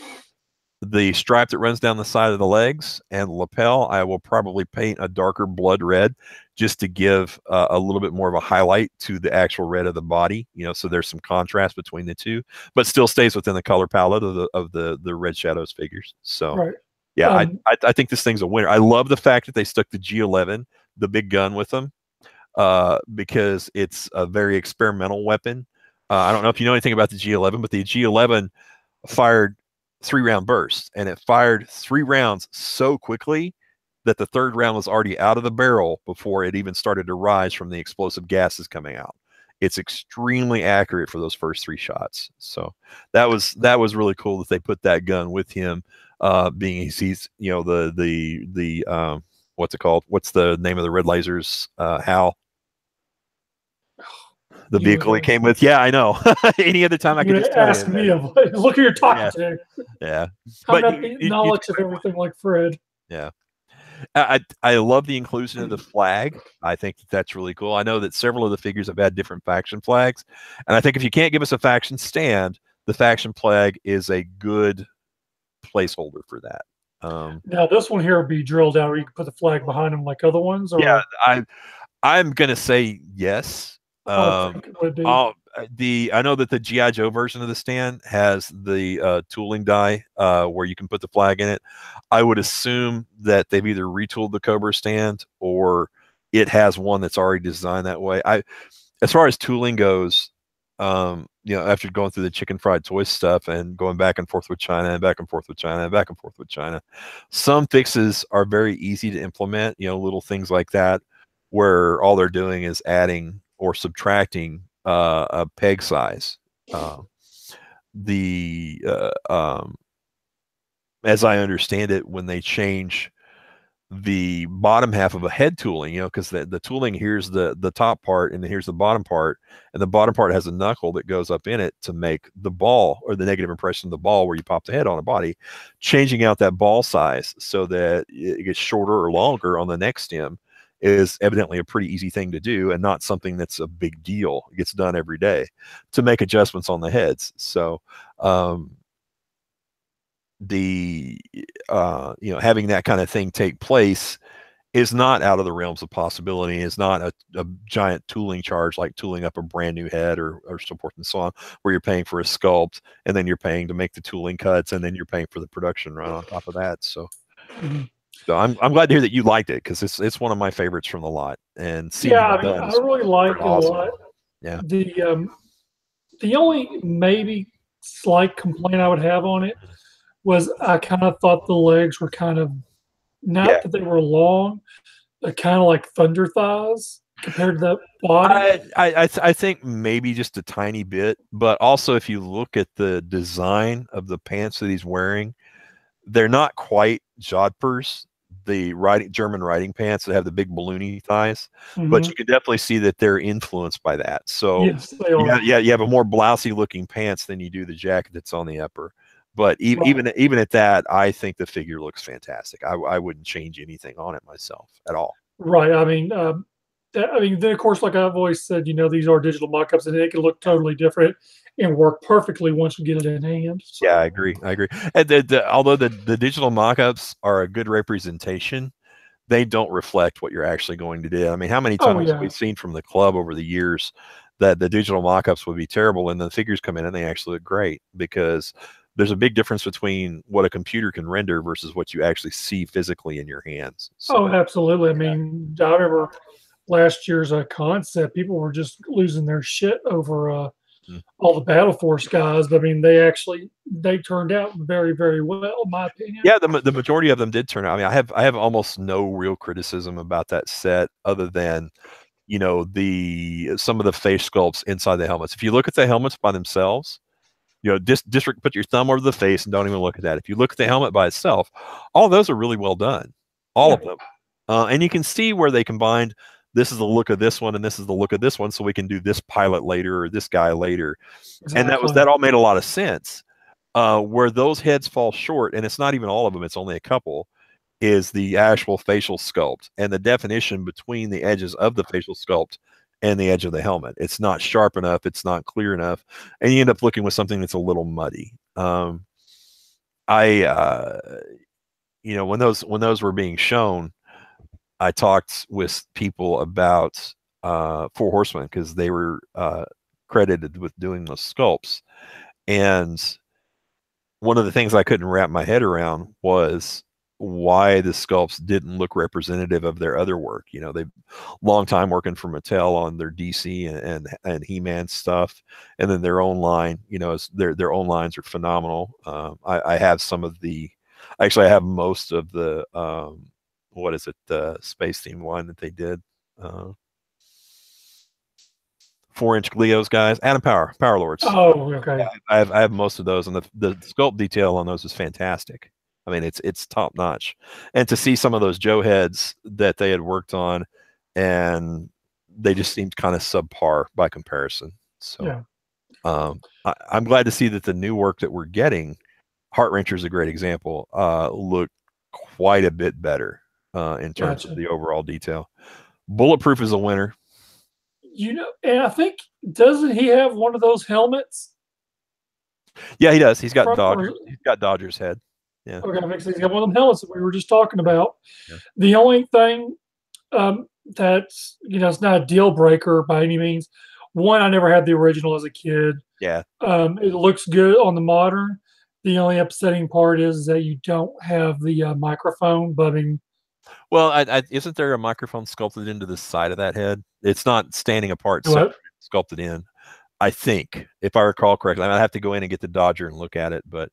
[SPEAKER 1] the stripe that runs down the side of the legs and the lapel, I will probably paint a darker blood red just to give a little bit more of a highlight to the actual red of the body, so there's some contrast between the two, but still stays within the color palette of the Red Shadows figures. So
[SPEAKER 2] right.
[SPEAKER 1] Yeah, I think this thing's a winner. I love the fact that they stuck the G11, the big gun, with them. because it's a very experimental weapon. I don't know if you know anything about the G11, but the G11 fired 3-round bursts, and it fired 3 rounds so quickly that the 3rd round was already out of the barrel before it even started to rise from the explosive gases coming out. It's extremely accurate for those first 3 shots. So that was really cool that they put that gun with him, being he's you know the what's it called? What's the name of the red lasers? Hal. The vehicle he came with. Yeah, I know. Any other time I could just
[SPEAKER 2] ask me. Look who you're talking to.
[SPEAKER 1] Yeah.
[SPEAKER 2] I'm not the knowledge of everything like Fred.
[SPEAKER 1] Yeah. I love the inclusion of the flag. I think that's really cool. I know that several of the figures have had different faction flags, and I think if you can't give us a faction stand, the faction flag is a good placeholder for that.
[SPEAKER 2] Now this one here will be drilled out, or you can put the flag behind them like other ones. Or?
[SPEAKER 1] Yeah, I'm gonna say yes.
[SPEAKER 2] I think it would be.
[SPEAKER 1] I know that the G.I. Joe version of the stand has the tooling die where you can put the flag in it. I would assume that they've either retooled the Cobra stand or it has one that's already designed that way. As far as tooling goes, after going through the chicken fried toy stuff and going back and forth with China and back and forth with China and back and forth with China, some fixes are very easy to implement, little things like that, where all they're doing is adding or subtracting a peg size. As I understand it, when they change the bottom half of a head tooling, because the tooling, here's the top part and here's the bottom part, and the bottom part has a knuckle that goes up in it to make the ball, or the negative impression of the ball where you pop the head on a body, changing out that ball size so that it gets shorter or longer on the neck stem is evidently a pretty easy thing to do, and not something that's a big deal. It gets done every day to make adjustments on the heads. So having that kind of thing take place is not out of the realms of possibility. It's not a giant tooling charge like tooling up a brand new head or so forth and so on, where you're paying for a sculpt and then you're paying to make the tooling cuts and then you're paying for the production run on top of that. So So I'm glad to hear that you liked it, because it's one of my favorites from the lot. And
[SPEAKER 2] I really like it
[SPEAKER 1] awesome.
[SPEAKER 2] a lot.
[SPEAKER 1] Yeah.
[SPEAKER 2] The only maybe slight complaint I would have on it was I kind of thought the legs were kind of, not that they were long, but kind of like thunder thighs compared to that body.
[SPEAKER 1] I think maybe just a tiny bit, but also if you look at the design of the pants that he's wearing, they're not quite Jodhpurs, the German riding pants that have the big balloony thighs, but you can definitely see that they're influenced by that. So
[SPEAKER 2] yes, they are.
[SPEAKER 1] You have a more blousy looking pants than you do the jacket that's on the upper. But even at that, I think the figure looks fantastic. I wouldn't change anything on it myself at all.
[SPEAKER 2] Right. I mean, then of course, like I've always said, these are digital mock-ups, and it can look totally different and work perfectly once you get it in hand. So.
[SPEAKER 1] Yeah, I agree. And although the digital mock-ups are a good representation, they don't reflect what you're actually going to do. I mean, how many times have we seen from the club over the years that the digital mock-ups would be terrible and the figures come in and they actually look great? Because there's a big difference between what a computer can render versus what you actually see physically in your hands. So,
[SPEAKER 2] absolutely. I mean, I remember last year's concept, people were just losing their shit over all the Battle Force guys. But I mean, they turned out very, very well, in my opinion.
[SPEAKER 1] Yeah, the majority of them did turn out. I mean, I have almost no real criticism about that set, other than some of the face sculpts inside the helmets. If you look at the helmets by themselves, put your thumb over the face and don't even look at that. If you look at the helmet by itself, all those are really well done, all of them, and you can see where they combined. This is the look of this one, and this is the look of this one, so we can do this pilot later or this guy later. Exactly. And that all made a lot of sense. Where those heads fall short, and it's not even all of them, it's only a couple, is the actual facial sculpt and the definition between the edges of the facial sculpt and the edge of the helmet. It's not sharp enough, it's not clear enough, and you end up looking with something that's a little muddy. When those were being shown, I talked with people about Four Horsemen, because they were credited with doing the sculpts. And one of the things I couldn't wrap my head around was why the sculpts didn't look representative of their other work. You know, they long time working for Mattel on their DC and He-Man stuff, and then their own line. You know, their own lines are phenomenal. I have some of the, actually I have most of the what is it, the space theme line that they did. 4-inch Leos, guys. Adam Power Lords.
[SPEAKER 2] Oh, okay.
[SPEAKER 1] I have most of those, and the sculpt detail on those is fantastic. I mean, it's top notch. And to see some of those Joe heads that they had worked on, and they just seemed kind of subpar by comparison. So yeah. I'm glad to see that the new work that we're getting, Heart Wrencher is a great example, look quite a bit better in terms of the overall detail. Bulletproof is a winner.
[SPEAKER 2] You know, and I think, doesn't he have one of those helmets?
[SPEAKER 1] Yeah, he does. He's got Dodgers. He's got Dodger's head. Yeah.
[SPEAKER 2] Okay, he's got one of them helmets that we were just talking about.
[SPEAKER 1] Yeah.
[SPEAKER 2] The only thing that's, you know, it's not a deal breaker by any means. One, I never had the original as a kid.
[SPEAKER 1] Yeah.
[SPEAKER 2] It looks good on the modern. The only upsetting part is that you don't have the microphone bubbing.
[SPEAKER 1] Well, isn't there a microphone sculpted into the side of that head? It's not standing apart, sculpted in. I think, if I recall correctly, I might have to go in and get the Dodger and look at it. But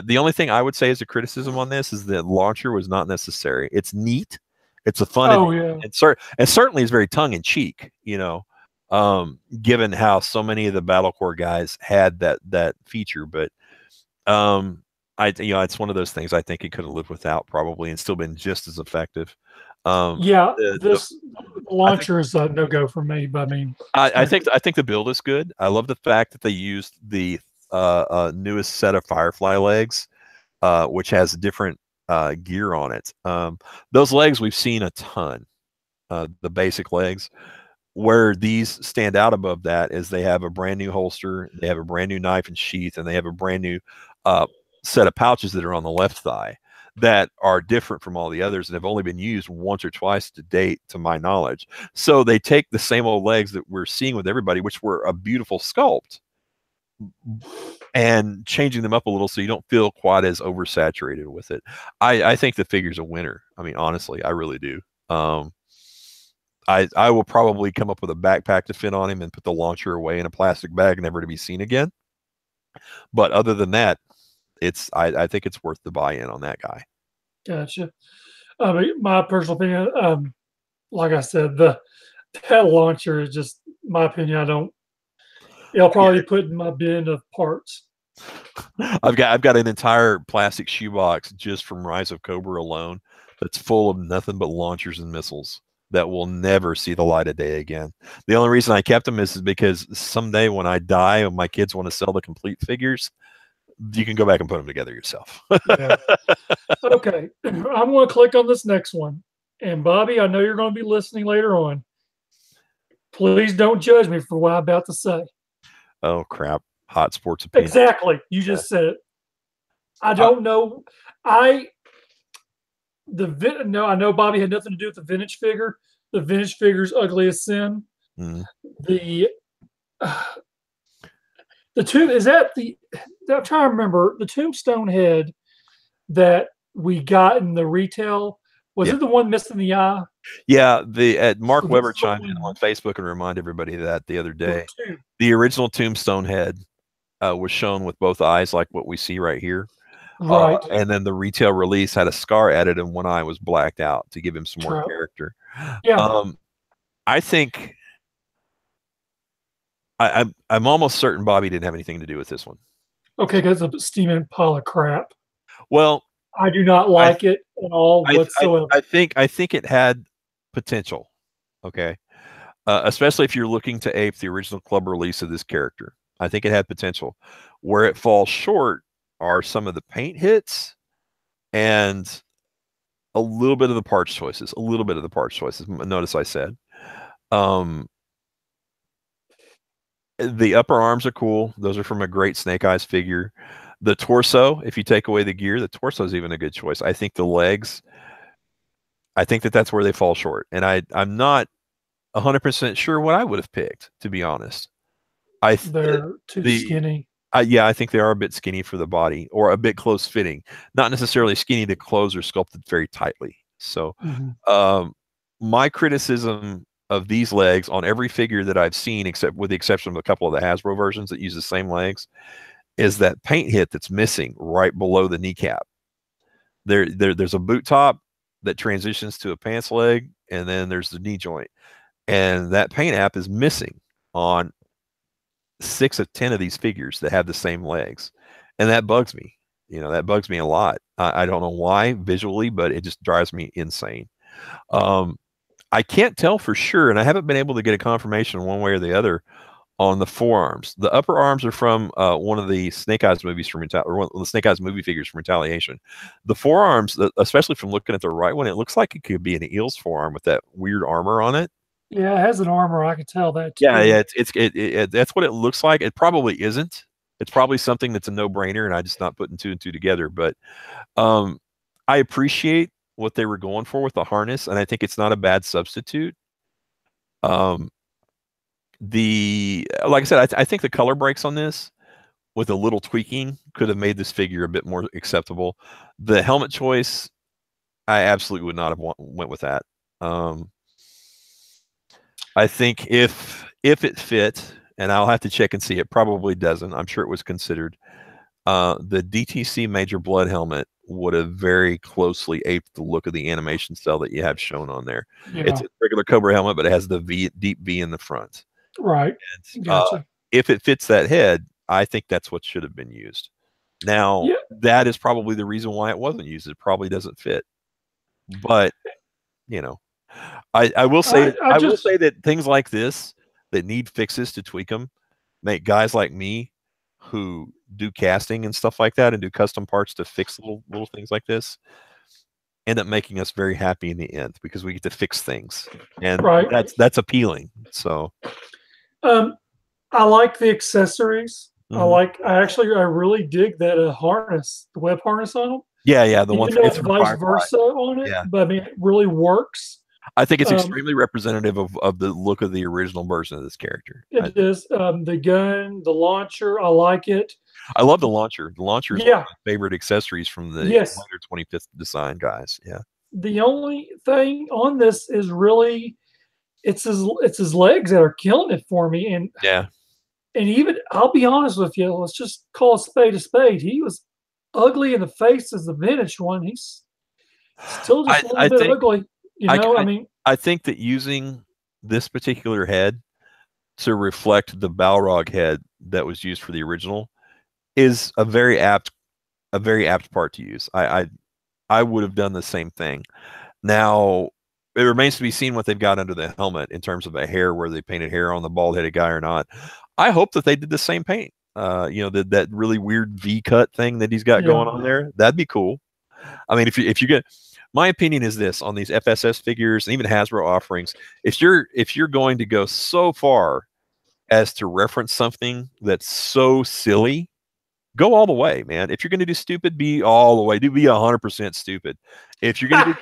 [SPEAKER 1] the only thing I would say as a criticism on this is that launcher was not necessary. It's neat. It's a fun. And certainly is very tongue in cheek, you know, given how so many of the Battle Corps guys had that feature. But you know, it's one of those things I think it could have lived without probably and still been just as effective.
[SPEAKER 2] This launcher is a no-go for me. But I mean,
[SPEAKER 1] I think the build is good. I love the fact that they used the newest set of Firefly legs, which has different gear on it. Those legs we've seen a ton. The basic legs. Where these stand out above that is they have a brand new holster, they have a brand new knife and sheath, and they have a brand new set of pouches that are on the left thigh that are different from all the others and have only been used once or twice to date, to my knowledge. So they take the same old legs that we're seeing with everybody, which were a beautiful sculpt, and changing them up a little so you don't feel quite as oversaturated with it. I think the figure's a winner. I mean, honestly, I really do. I will probably come up with a backpack to fit on him and put the launcher away in a plastic bag, never to be seen again. But other than that, I think it's worth the buy-in on that guy.
[SPEAKER 2] Gotcha. My personal opinion, like I said, that launcher is just my opinion. I'll probably put in my bin of parts.
[SPEAKER 1] I've got an entire plastic shoebox just from Rise of Cobra alone that's full of nothing but launchers and missiles that will never see the light of day again. The only reason I kept them is because someday when I die and my kids want to sell the complete figures, you can go back and put them together yourself.
[SPEAKER 2] Yeah. Okay. I'm going to click on this next one. And Bobby, I know you're going to be listening later on. Please don't judge me for what I'm about to say.
[SPEAKER 1] Oh, crap. Hot sports opinion.
[SPEAKER 2] Exactly. You just said it. I don't know. I know Bobby had nothing to do with the vintage figure. The vintage figure's ugly as sin.
[SPEAKER 1] Mm.
[SPEAKER 2] The tomb is that I'm trying to remember the tombstone head that we got in the retail. Was it the one missing the eye?
[SPEAKER 1] Yeah, Mark Weber chimed in on Facebook and reminded everybody of that the other day. The original tombstone head was shown with both eyes, like what we see right here.
[SPEAKER 2] Right.
[SPEAKER 1] And then the retail release had a scar added and one eye was blacked out to give him some more character.
[SPEAKER 2] Yeah.
[SPEAKER 1] I think I'm almost certain Bobby didn't have anything to do with this one.
[SPEAKER 2] Okay, that's a steaming pile of crap.
[SPEAKER 1] Well,
[SPEAKER 2] I do not like it at all whatsoever.
[SPEAKER 1] I think it had potential. Okay. Especially if you're looking to ape the original club release of this character. I think it had potential. Where it falls short are some of the paint hits and a little bit of the parts choices. Notice I said. The upper arms are cool. Those are from a great Snake Eyes figure. The torso, if you take away the gear, the torso is even a good choice. I think the legs, I think that's where they fall short. And I'm not 100% sure what I would have picked, to be honest.
[SPEAKER 2] They're too skinny.
[SPEAKER 1] Yeah, I think they are a bit skinny for the body, or a bit close fitting. Not necessarily skinny. The clothes are sculpted very tightly. So, my criticism of these legs on every figure that I've seen, except with the exception of a couple of the Hasbro versions that use the same legs, is that paint hit that's missing right below the kneecap. There's a boot top that transitions to a pants leg, and then there's the knee joint, and that paint app is missing on 6 of 10 of these figures that have the same legs, and that bugs me. That bugs me a lot. I don't know why visually, but it just drives me insane. I can't tell for sure, and I haven't been able to get a confirmation one way or the other on the forearms. The upper arms are from one of the Snake Eyes movies or one of the Snake Eyes movie figures from Retaliation. The forearms, especially from looking at the right one, it looks like it could be an eel's forearm with that weird armor on it.
[SPEAKER 2] Yeah, it has an armor. I can tell that too.
[SPEAKER 1] Yeah, that's what it looks like. It probably isn't. It's probably something that's a no-brainer, and I just not putting 2 and 2 together. But I appreciate what they were going for with the harness, and I think it's not a bad substitute. Like I said, I think the color breaks on this with a little tweaking could have made this figure a bit more acceptable. The helmet choice, I absolutely would not have went with that. I think if it fit, and I'll have to check and see, it probably doesn't. I'm sure it was considered. The DTC Major Blood helmet would have very closely aped the look of the animation cell that you have shown on there. Yeah. It's a regular Cobra helmet, but it has the deep V in the front.
[SPEAKER 2] Right.
[SPEAKER 1] And, gotcha. If it fits that head, I think that's what should have been used. Now, that is probably the reason why it wasn't used. It probably doesn't fit. But, I will say I will say that things like this that need fixes to tweak them make guys like me who do casting and stuff like that and do custom parts to fix little things like this end up making us very happy in the end, because we get to fix things, and that's appealing. So
[SPEAKER 2] I like the accessories. I really dig that harness, the web harness on them.
[SPEAKER 1] Yeah, the one
[SPEAKER 2] it's vice versa on it. Yeah. But I mean, it really works.
[SPEAKER 1] I think it's extremely representative of the look of the original version of this character.
[SPEAKER 2] It is. The gun, the launcher, I like it.
[SPEAKER 1] I love the launcher. The launcher is one of my favorite accessories from the later 25th design guys. Yeah.
[SPEAKER 2] The only thing on this is really it's his legs that are killing it for me. And and even I'll be honest with you, let's just call a spade a spade. He was ugly in the face as the vintage one. He's still just a little bit ugly.
[SPEAKER 1] I think that using this particular head to reflect the Balrog head that was used for the original is a very apt part to use. I would have done the same thing. Now it remains to be seen what they've got under the helmet in terms of a hair, where they painted hair on the bald-headed guy or not. I hope that they did the same paint. That really weird V-cut thing that he's got going on there. That'd be cool. I mean, if you get, my opinion is this on these FSS figures and even Hasbro offerings, if you're going to go so far as to reference something that's so silly, go all the way, man. If you're going to do stupid, be all the way. Be 100% stupid. If you're going to do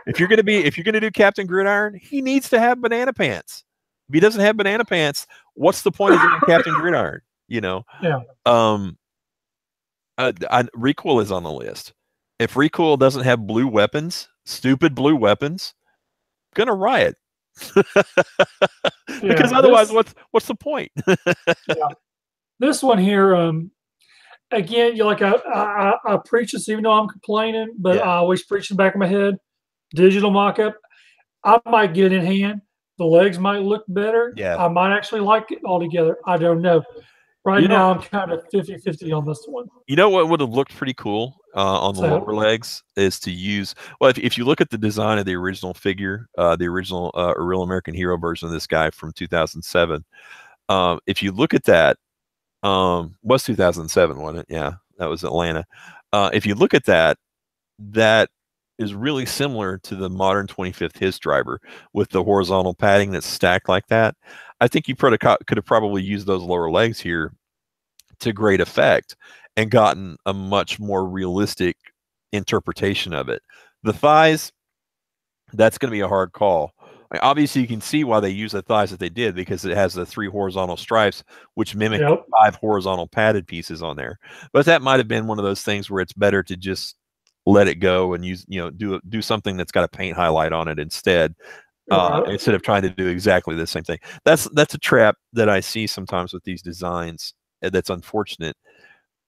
[SPEAKER 1] if you're going to do Captain Gridiron, he needs to have banana pants. If he doesn't have banana pants, what's the point of doing Captain Gridiron? Recoil is on the list. If Recoil doesn't have blue weapons, stupid blue weapons, I'm gonna riot. Because otherwise, what's the point?
[SPEAKER 2] This one here, again, I preach this even though I'm complaining, but I always preach in the back of my head. Digital mock-up, I might get it in hand. The legs might look better. I might actually like it altogether. I don't know. Right now, I'm kind of 50-50 on this one.
[SPEAKER 1] You know what would have looked pretty cool on the lower legs is to use, well, if you look at the design of the original figure, the original A Real American Hero version of this guy from 2007, if you look at that, was 2007, wasn't it? Yeah, that was Atlanta. If you look at that, that is really similar to the modern 25th HISS driver with the horizontal padding that's stacked like that. I think you could have probably used those lower legs here to great effect and gotten a much more realistic interpretation of it. The thighs, that's going to be a hard call. Like, obviously, you can see why they use the thighs that they did, because it has the 3 horizontal stripes, which mimic 5 horizontal padded pieces on there. But that might have been one of those things where it's better to just let it go and use, do something that's got a paint highlight on it instead. Instead of trying to do exactly the same thing. That's a trap that I see sometimes with these designs. That's unfortunate.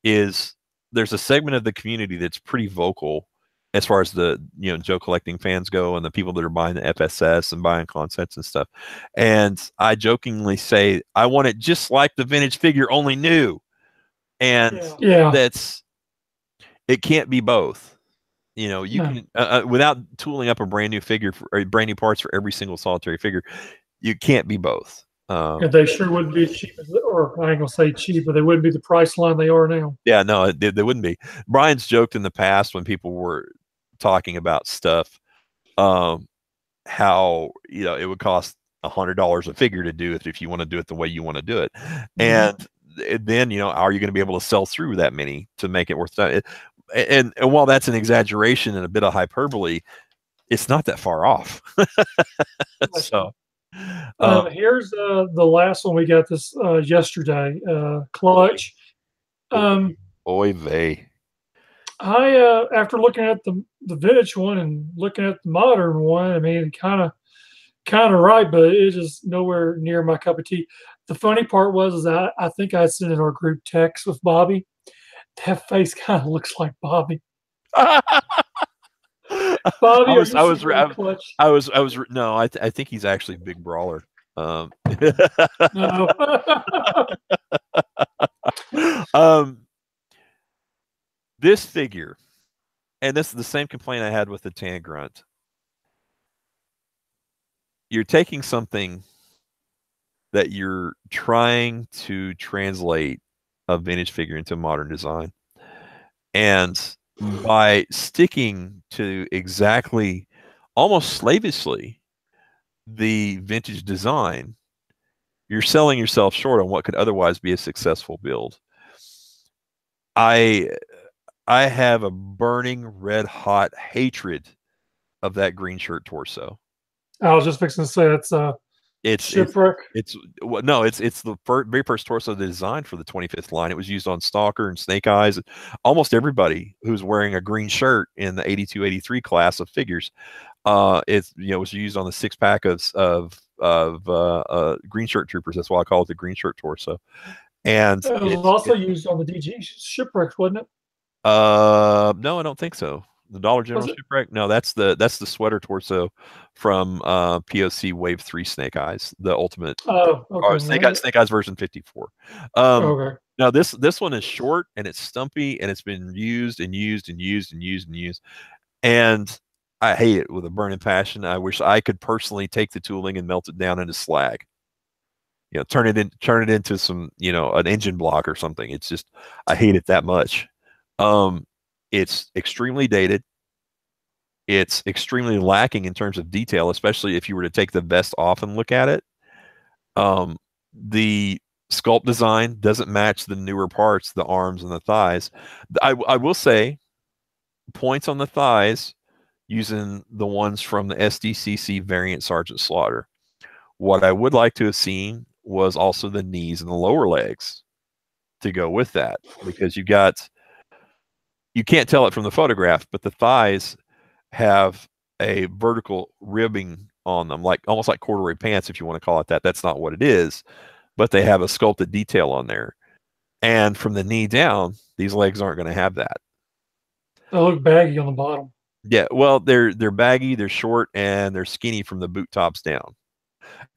[SPEAKER 1] Is there's a segment of the community that's pretty vocal as far as the Joe collecting fans go, and the people that are buying the FSS and buying concepts and stuff. And I jokingly say, I want it just like the vintage figure, only new. And it can't be both. You can without tooling up a brand new figure or brand new parts for every single solitary figure, you can't be both.
[SPEAKER 2] They sure wouldn't be as cheap, or I ain't gonna say cheap, but they wouldn't be the price line they are now.
[SPEAKER 1] Yeah, no, they wouldn't be. Brian's joked in the past when people were talking about stuff, how it would cost $100 a figure to do it if you want to do it the way you want to do it, and then are you going to be able to sell through that many to make it worth it? And while that's an exaggeration and a bit of hyperbole, it's not that far off. So
[SPEAKER 2] here's the last one we got this yesterday. Clutch.
[SPEAKER 1] Oy vey.
[SPEAKER 2] I after looking at the vintage one and looking at the modern one, I mean, kind of right, but it's just nowhere near my cup of tea. The funny part was I think I sent in our group text with Bobby. That face kind of looks like Bobby. Bobby, I think he's actually Big Brawler.
[SPEAKER 1] No. This figure, and this is the same complaint I had with the Tan Grunt. You're taking something that you're trying to translate a vintage figure into modern design, and by sticking to exactly, almost slavishly, the vintage design, you're selling yourself short on what could otherwise be a successful build. I have a burning red hot hatred of that green shirt torso.
[SPEAKER 2] I was just fixing to say it's Shipwreck.
[SPEAKER 1] It's the very first torso they designed for the 25th line. It was used on Stalker and Snake Eyes. Almost everybody who's wearing a green shirt in the 82-83 class of figures, it was used on the 6-pack of green shirt troopers. That's why I call it the green shirt torso. And
[SPEAKER 2] it was also used on the DG Shipwreck, wasn't it?
[SPEAKER 1] No, I don't think so. The Dollar General Shipwreck? No, that's the sweater torso from POC Wave 3 Snake Eyes, the ultimate.
[SPEAKER 2] Oh, okay.
[SPEAKER 1] Snake Eyes version 54.
[SPEAKER 2] Okay.
[SPEAKER 1] Now this one is short and it's stumpy and it's been used and used and used and used and used, and I hate it with a burning passion. I wish I could personally take the tooling and melt it down into slag. Turn it into some, an engine block or something. It's just, I hate it that much. It's extremely dated. It's extremely lacking in terms of detail, especially if you were to take the vest off and look at it. The sculpt design doesn't match the newer parts, the arms and the thighs. I will say, points on the thighs using the ones from the SDCC variant Sergeant Slaughter. What I would like to have seen was also the knees and the lower legs to go with that, because you can't tell it from the photograph, but the thighs have a vertical ribbing on them, almost like corduroy pants, if you want to call it that. That's not what it is, but they have a sculpted detail on there. And from the knee down, these legs aren't going to have that.
[SPEAKER 2] They look baggy on the bottom.
[SPEAKER 1] Yeah, well, they're baggy, they're short, and they're skinny from the boot tops down.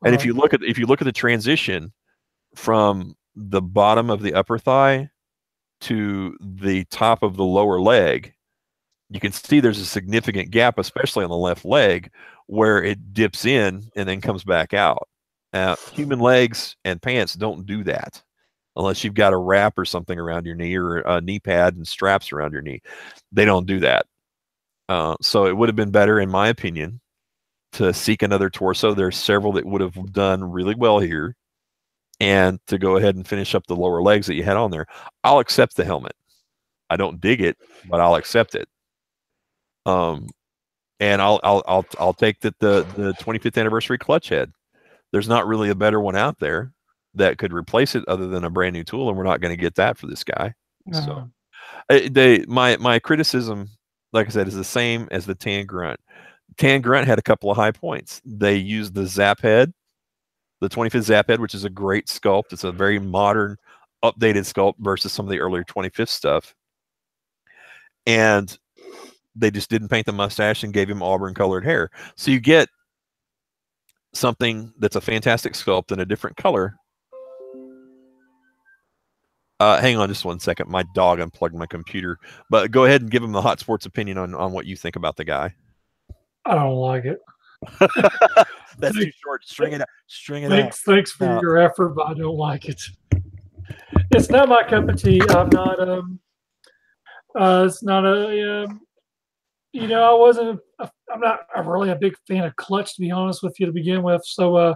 [SPEAKER 1] And if you look at the transition from the bottom of the upper thigh to the top of the lower leg, you can see there's a significant gap, especially on the left leg, where it dips in and then comes back out. Human legs and pants don't do that unless you've got a wrap or something around your knee, or a knee pad and straps around your knee. They don't do that. So it would have been better, in my opinion, to seek another torso. There's several that would have done really well here, and to go ahead and finish up the lower legs that you had on there. I'll accept the helmet. I don't dig it, but I'll accept it. And I'll take the 25th anniversary clutch head. There's not really a better one out there that could replace it other than a brand new tool, and we're not going to get that for this guy. So my criticism, like I said, is the same as the Tan Grunt. Tan Grunt had a couple of high points. They used the Zap head, the 25th Zap head, which is a great sculpt. It's a very modern, updated sculpt versus some of the earlier 25th stuff. And they just didn't paint the mustache and gave him auburn colored hair. So you get something that's a fantastic sculpt in a different color. Hang on just one second. My dog unplugged my computer. But go ahead and give him the Hot Sports opinion on what you think about the guy.
[SPEAKER 2] I don't like it.
[SPEAKER 1] That's too short. String it out. String it
[SPEAKER 2] out. Thanks for your effort, but I don't like it. It's not my cup of tea. I'm not. It's not a. You know, I'm not really a big fan of clutch, to be honest with you, to begin with. So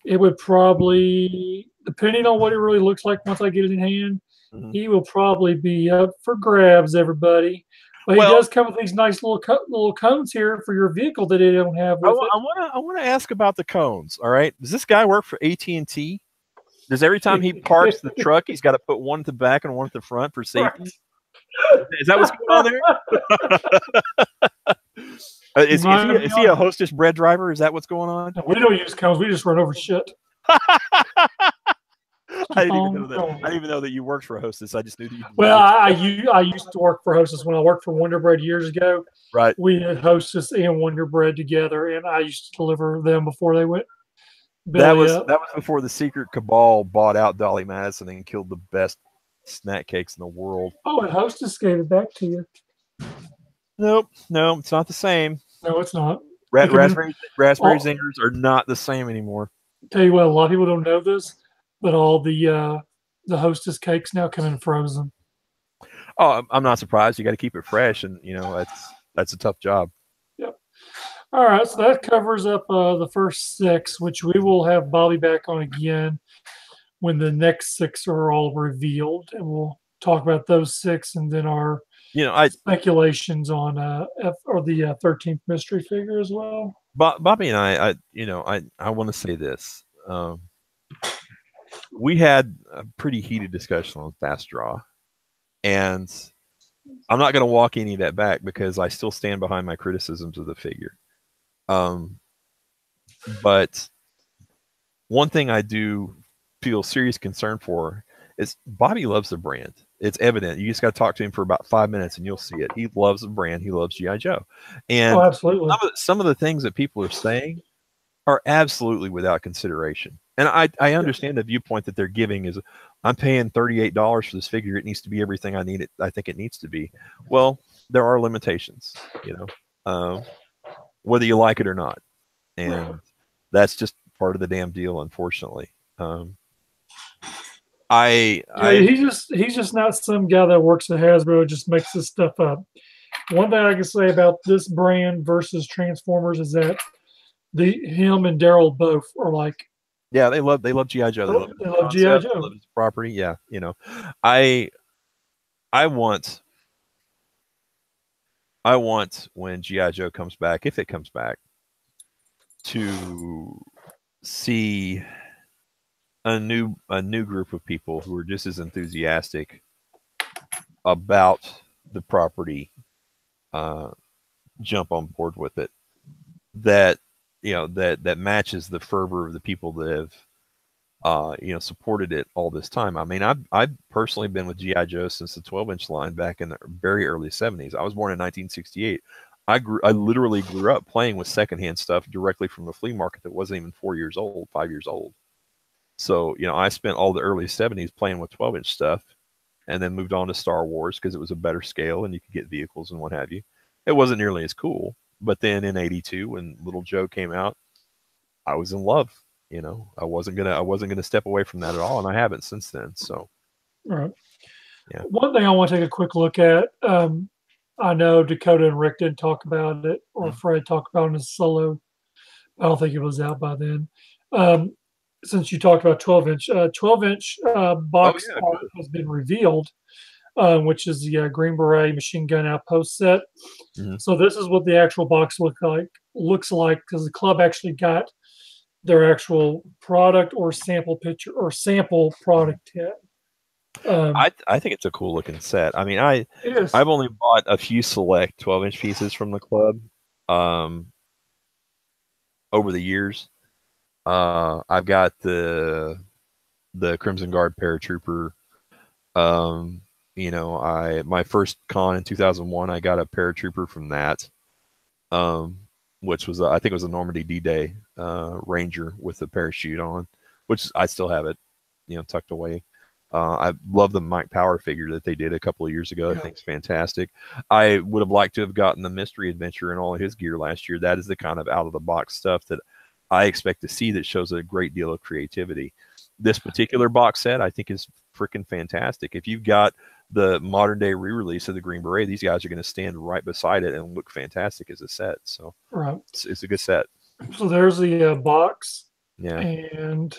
[SPEAKER 2] it would probably, depending on what it really looks like once I get it in hand, he will probably be up for grabs, everybody. But he does come with these nice little cones here for your vehicle that they don't have with it.
[SPEAKER 1] I want to ask about the cones. All right, does this guy work for AT&T? Does every time he parks the truck, he's got to put one at the back and one at the front for safety? Right. Is that what's going on there? Is he a Hostess bread driver? Is that what's going on?
[SPEAKER 2] No, we don't use cones. We just run over shit.
[SPEAKER 1] I didn't even know that you worked for Hostess. I just knew that you.
[SPEAKER 2] Well, I used to work for Hostess when I worked for Wonder Bread years ago.
[SPEAKER 1] Right.
[SPEAKER 2] We had Hostess and Wonder Bread together, and I used to deliver them before they went.
[SPEAKER 1] That was before the secret cabal bought out Dolly Madison and killed the best snack cakes in the world.
[SPEAKER 2] Oh, and Hostess gave it back to you.
[SPEAKER 1] Nope, no, it's not the same.
[SPEAKER 2] No, it's not.
[SPEAKER 1] Raspberry zingers are not the same anymore.
[SPEAKER 2] Tell you what, a lot of people don't know this, but all the Hostess cakes now come in frozen.
[SPEAKER 1] Oh, I'm not surprised. You got to keep it fresh, and you know that's a tough job.
[SPEAKER 2] Yep. All right, so that covers up the first 6, which we will have Bobby back on again when the next 6 are all revealed, and we'll talk about those 6 and then our speculations on the 13th mystery figure as well.
[SPEAKER 1] Bobby and I want to say this. We had a pretty heated discussion on Fast Draw, and I'm not going to walk any of that back because I still stand behind my criticisms of the figure. But one thing I do feel serious concern for is Bobby loves the brand. It's evident. You just got to talk to him for about 5 minutes and you'll see it. He loves the brand. He loves G.I. Joe. And
[SPEAKER 2] absolutely.
[SPEAKER 1] Some of the things that people are saying are absolutely without consideration. And I understand the viewpoint that they're giving is, I'm paying $38 for this figure. It needs to be everything I need it. I think it needs to be. Well, there are limitations, whether you like it or not. And that's just part of the damn deal, unfortunately.
[SPEAKER 2] He's just not some guy that works at Hasbro and just makes this stuff up. One thing I can say about this brand versus Transformers is that him and Daryl both are like,
[SPEAKER 1] yeah, they love G.I. Joe.
[SPEAKER 2] They love G.I. Joe.
[SPEAKER 1] They love his property. Yeah, I want when G.I. Joe comes back, if it comes back, to see a new group of people who are just as enthusiastic about the property jump on board with it, that that matches the fervor of the people that have supported it all this time. I mean, I've personally been with G.I. Joe since the 12-inch line back in the very early 70s. I was born in 1968. I literally grew up playing with secondhand stuff directly from the flea market that wasn't even 5 years old. So, I spent all the early 70s playing with 12-inch stuff and then moved on to Star Wars because it was a better scale and you could get vehicles and what have you. It wasn't nearly as cool. But then in 82, when Little Joe came out, I was in love. I wasn't gonna step away from that at all, and I haven't since then. So,
[SPEAKER 2] all right. Yeah. One thing I want to take a quick look at. I know Dakota and Rick didn't talk about it, or Fred talked about it in his solo. I don't think it was out by then. Since you talked about 12-inch, 12-inch box art has been revealed. which is the Green Beret Machine Gun Outpost set.
[SPEAKER 1] Mm-hmm.
[SPEAKER 2] So this is what the actual box looks like, because the club actually got their actual product or sample picture or sample product kit.
[SPEAKER 1] I think it's a cool looking set. I mean, I've only bought a few select 12-inch pieces from the club over the years. I've got the Crimson Guard Paratrooper. You know, my first con in 2001, I got a Paratrooper from that, which was I think it was a Normandy D-Day Ranger with a parachute on, which I still have it, you know, tucked away. I love the Mike Power figure that they did a couple of years ago. I think it's fantastic. I would have liked to have gotten the Mystery Adventure and all of his gear last year. That is the kind of out of the box stuff that I expect to see, that shows a great deal of creativity. This particular box set, I think, is freaking fantastic. If you've got the modern day re-release of the Green Beret, these guys are going to stand right beside it and look fantastic as a set. So it's a good set.
[SPEAKER 2] So there's the box.
[SPEAKER 1] Yeah.
[SPEAKER 2] And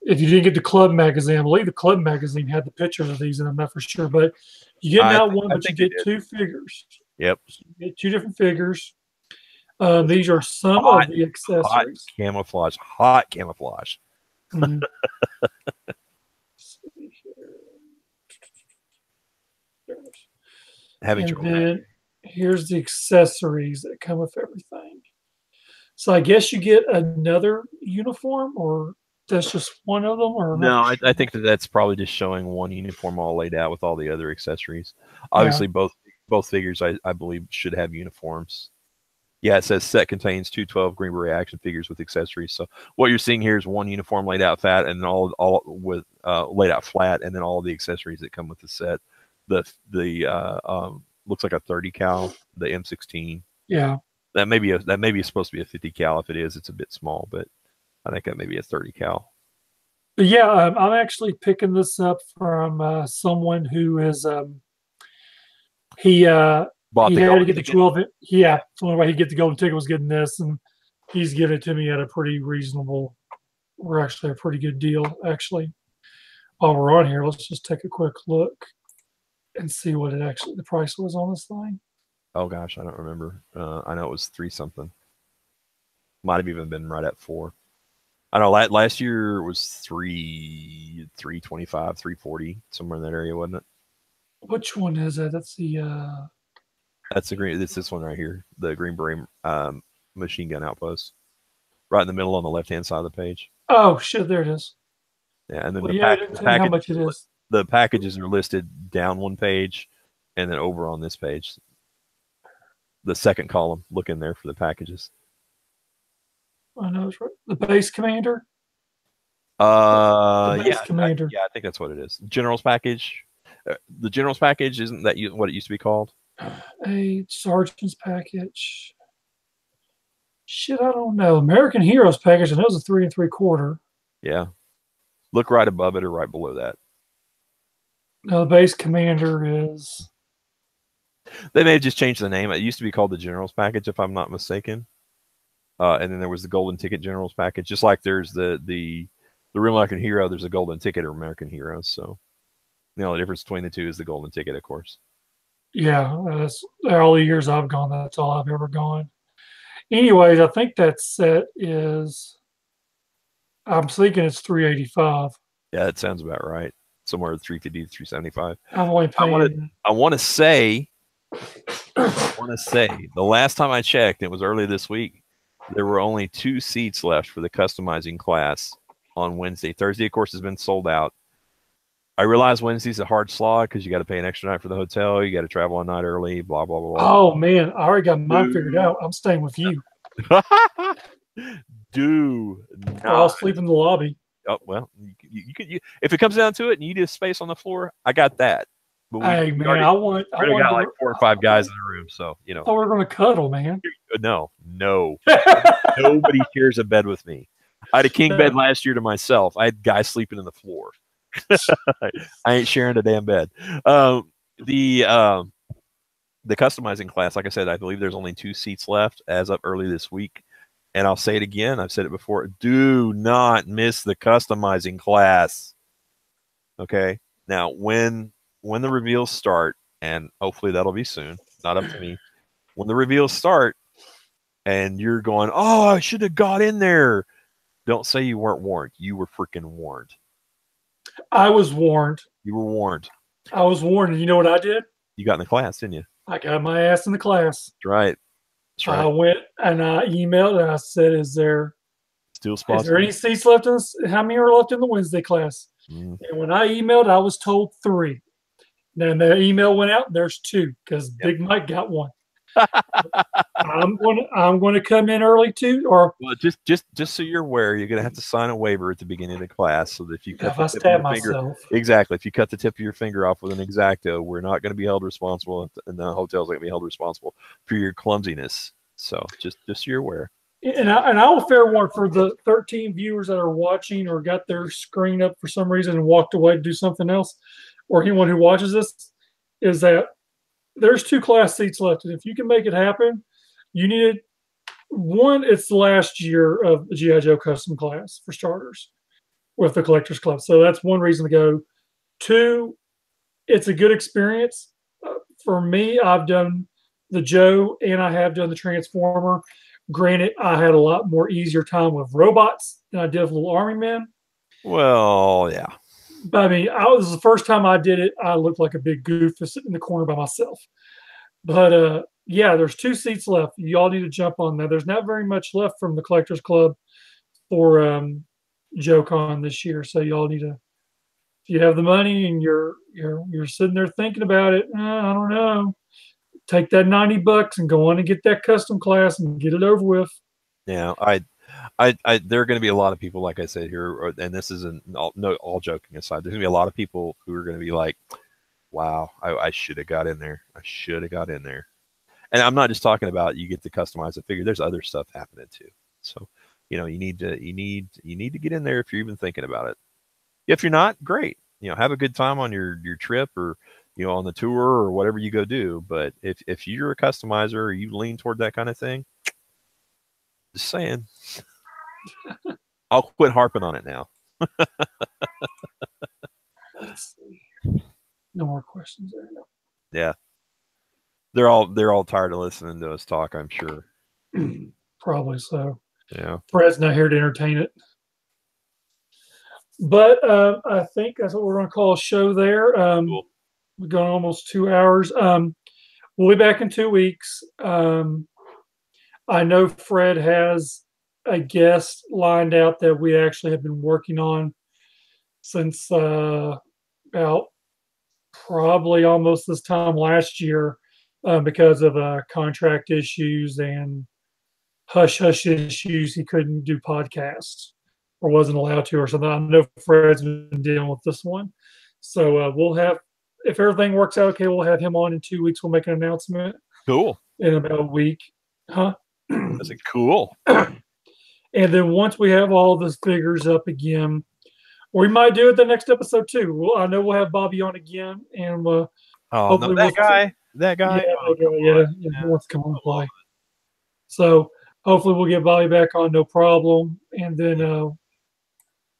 [SPEAKER 2] if you didn't get the club magazine, I believe the club magazine had the pictures of these, and I'm not for sure, but you get not one, but you get two figures.
[SPEAKER 1] Yep.
[SPEAKER 2] So you get two different figures. These are some of the accessories.
[SPEAKER 1] Hot camouflage.
[SPEAKER 2] Mm. And then here's the accessories that come with everything. So I guess you get another uniform, or that's just one of them, or
[SPEAKER 1] no? I think that's probably just showing one uniform all laid out with all the other accessories. Obviously, both figures I believe should have uniforms. Yeah, it says set contains 212 Green Beret action figures with accessories. So what you're seeing here is one uniform laid out fat, and all with laid out flat, and then all the accessories that come with the set. The looks like a 30 cal, the M16.
[SPEAKER 2] Yeah,
[SPEAKER 1] that may be supposed to be a 50 cal. If it is, it's a bit small, but I think that may be a 30 cal.
[SPEAKER 2] But yeah, I'm actually picking this up from someone who is he had to get the 12. Yeah, so the only way he'd get the golden ticket was getting this, and he's giving it to me at a pretty reasonable, or actually a pretty good deal. Actually, while we're on here, let's just take a quick look and see what the price was on this thing.
[SPEAKER 1] Oh gosh, I don't remember. I know it was 3 something. Might have even been right at 4. I know last year it was 325, 340, somewhere in that area, wasn't it?
[SPEAKER 2] Which one is that? That's the
[SPEAKER 1] That's the green. It's this one right here, the Green Beret Machine Gun Outpost, right in the middle on the left-hand side of the page.
[SPEAKER 2] Oh shit, there it is.
[SPEAKER 1] Yeah, and then
[SPEAKER 2] how much it is.
[SPEAKER 1] The packages are listed down one page, and then over on this page, the second column. Look in there for the packages.
[SPEAKER 2] I know it's right. The base commander.
[SPEAKER 1] Commander. I think that's what it is. General's package. The General's package, isn't that what it used to be called?
[SPEAKER 2] A sergeant's package. Shit, I don't know. American Heroes package, and it was a 3 3/4.
[SPEAKER 1] Yeah. Look right above it or right below that.
[SPEAKER 2] No, the base commander is.
[SPEAKER 1] They may have just changed the name. It used to be called the General's package, if I'm not mistaken. And then there was the Golden Ticket General's package, just like there's the Real American Hero. There's a Golden Ticket or American Heroes. So, the only difference between the two is the Golden Ticket, of course.
[SPEAKER 2] Yeah, that's all the years I've gone. That's all I've ever gone. Anyways, I think that set is. I'm thinking it's 385.
[SPEAKER 1] Yeah, that sounds about right. Somewhere 350 to 375.
[SPEAKER 2] I'm only paying.
[SPEAKER 1] I want to say the last time I checked, it was early this week. There were only 2 seats left for the customizing class on Wednesday. Thursday, of course, has been sold out. I realize Wednesday's a hard slog because you got to pay an extra night for the hotel. You got to travel a night early, blah, blah, blah.
[SPEAKER 2] Oh, man. I already got mine figured out. I'm staying with you. I'll sleep in the lobby.
[SPEAKER 1] Oh, well, you could. If it comes down to it and you need a space on the floor, I got that. But
[SPEAKER 2] I want
[SPEAKER 1] got like 4 or 5 guys in the room, so you know.
[SPEAKER 2] Oh, we're gonna cuddle, man.
[SPEAKER 1] No. Nobody shares a bed with me. I had a king bed last year to myself. I had guys sleeping in the floor. I ain't sharing a damn bed. The customizing class, like I said, I believe there's only 2 seats left as of early this week. And I'll say it again. I've said it before. Do not miss the customizing class. Okay. Now, when when the reveals start, and hopefully that'll be soon, not up to me. When the reveals start and you're going, oh, I should have got in there. Don't say you weren't warned. You were freaking warned.
[SPEAKER 2] I was warned.
[SPEAKER 1] You were warned.
[SPEAKER 2] I was warned. And you know what I did?
[SPEAKER 1] You got in the class, didn't you?
[SPEAKER 2] I got my ass in the class.
[SPEAKER 1] That's right. That's right.
[SPEAKER 2] I went and I emailed and I said, is there any seats left in this? How many are left in the Wednesday class? And when I emailed, I was told 3. Then the email went out, and there's 2 because Big Mike got 1. I'm going to come in early too, or
[SPEAKER 1] well, just so you're aware, you're going to have to sign a waiver at the beginning of the class, so that if you cut
[SPEAKER 2] if I stab myself,
[SPEAKER 1] exactly, if you cut the tip of your finger off with an X-Acto, we're not going to be held responsible, and the hotel's going to be held responsible for your clumsiness. So just so you're aware.
[SPEAKER 2] And I will fair warn for the 13 viewers that are watching or got their screen up for some reason and walked away to do something else, or anyone who watches this, is that there's 2 class seats left, and if you can make it happen, you need it. One, it's the last year of the G.I. Joe custom class for starters with the Collectors Club, so that's one reason to go. 2, it's a good experience. For me, I've done the Joe and I have done the Transformer. Granted, I had a lot more easier time with robots than I did with little army men.
[SPEAKER 1] Well, yeah.
[SPEAKER 2] But I mean, this was the first time I did it. I looked like a big goof sitting in the corner by myself. But yeah, there's 2 seats left. You all need to jump on that. There's not very much left from the Collectors Club for JoeCon this year, so you all need to. If you have the money and you're sitting there thinking about it, I don't know. Take that $90 and go on and get that custom class and get it over with.
[SPEAKER 1] Yeah, there are going to be a lot of people, like I said here, and this isn't all joking aside. There's going to be a lot of people who are going to be like, "Wow, I should have got in there. I should have got in there." And I'm not just talking about you get to customize the figure. There's other stuff happening too. So, you need to get in there if you're even thinking about it. If you're not, great. Have a good time on your trip or on the tour or whatever you go do. But if you're a customizer or you lean toward that kind of thing, just saying, I'll quit harping on it now.
[SPEAKER 2] Let's see. No more questions there. No.
[SPEAKER 1] Yeah. They're all tired of listening to us talk, I'm sure.
[SPEAKER 2] Probably so.
[SPEAKER 1] Yeah.
[SPEAKER 2] Fred's not here to entertain it. But I think that's what we're going to call a show there.
[SPEAKER 1] Cool.
[SPEAKER 2] We've gone almost 2 hours. We'll be back in 2 weeks. I know Fred has a guest lined out that we actually have been working on since about probably almost this time last year because of contract issues and hush-hush issues. He couldn't do podcasts or wasn't allowed to or something. I know Fred's been dealing with this one. So we'll have, if everything works out okay, we'll have him on in 2 weeks. We'll make an announcement.
[SPEAKER 1] Cool.
[SPEAKER 2] In about a week. Huh?
[SPEAKER 1] That's cool.
[SPEAKER 2] And then once we have all the figures up again, we might do it the next episode too. I know we'll have Bobby on again, and hopefully
[SPEAKER 1] that guy.
[SPEAKER 2] Yeah, he wants to come on and play. So hopefully we'll get Bobby back on, no problem, and then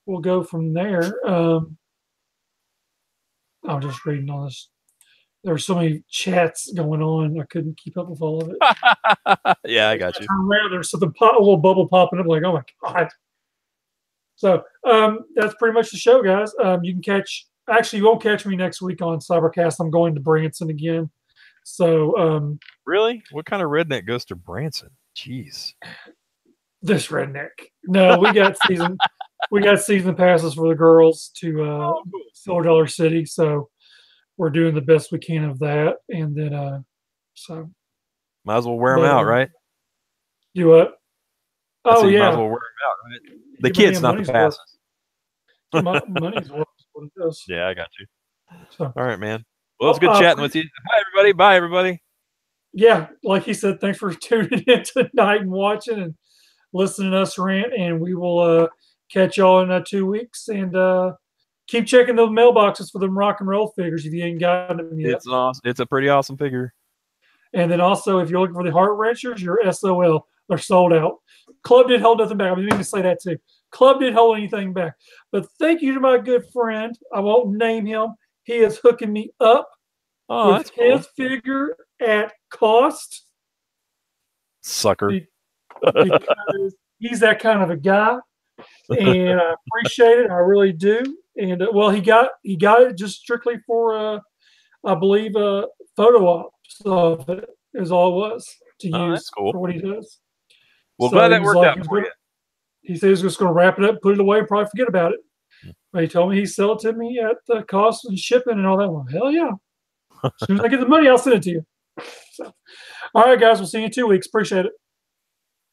[SPEAKER 2] we'll go from there. I'm just reading all this. There were so many chats going on, I couldn't keep up with all of it.
[SPEAKER 1] Yeah, I got you.
[SPEAKER 2] Around, there's something a little bubble popping up, like, oh my god. So that's pretty much the show, guys. You can catch. Actually, you won't catch me next week on Cybercast. I'm going to Branson again. So
[SPEAKER 1] really, what kind of redneck goes to Branson? Jeez.
[SPEAKER 2] This redneck. No, we got season passes for the girls to Silver Dollar City. So we're doing the best we can of that, and then so
[SPEAKER 1] might as well wear them out, right?
[SPEAKER 2] Do what? Oh yeah,
[SPEAKER 1] might as well wear them out, right? The kids, not the passes.
[SPEAKER 2] Money's worth what it does.
[SPEAKER 1] Yeah, I got you.
[SPEAKER 2] So,
[SPEAKER 1] all right, man. Well, it's good chatting with you. Hi, everybody. Bye, everybody.
[SPEAKER 2] Yeah, like he said, thanks for tuning in tonight and watching and listening to us rant. And we will catch y'all in 2 weeks. And keep checking those mailboxes for them rock and roll figures if you ain't gotten them yet.
[SPEAKER 1] It's awesome. It's a pretty awesome figure.
[SPEAKER 2] And then also, if you're looking for the Heart Wrenchers, your SOL, they're sold out. Club did hold nothing back. I was going to say that too. Club didn't hold anything back. But thank you to my good friend. I won't name him. he is hooking me up with his figure at cost.
[SPEAKER 1] Sucker.
[SPEAKER 2] Because he's that kind of a guy, and I appreciate it. I really do. And well, he got it just strictly for I believe photo ops of it is all it was to use for what he does.
[SPEAKER 1] Well, glad that worked out for you.
[SPEAKER 2] He said he's just going to wrap it up, put it away, and probably forget about it. But he told me he'd sell it to me at the cost and shipping and all that. Well, hell yeah. As soon as I get the money, I'll send it to you. So, all right, guys. We'll see you in 2 weeks. Appreciate it.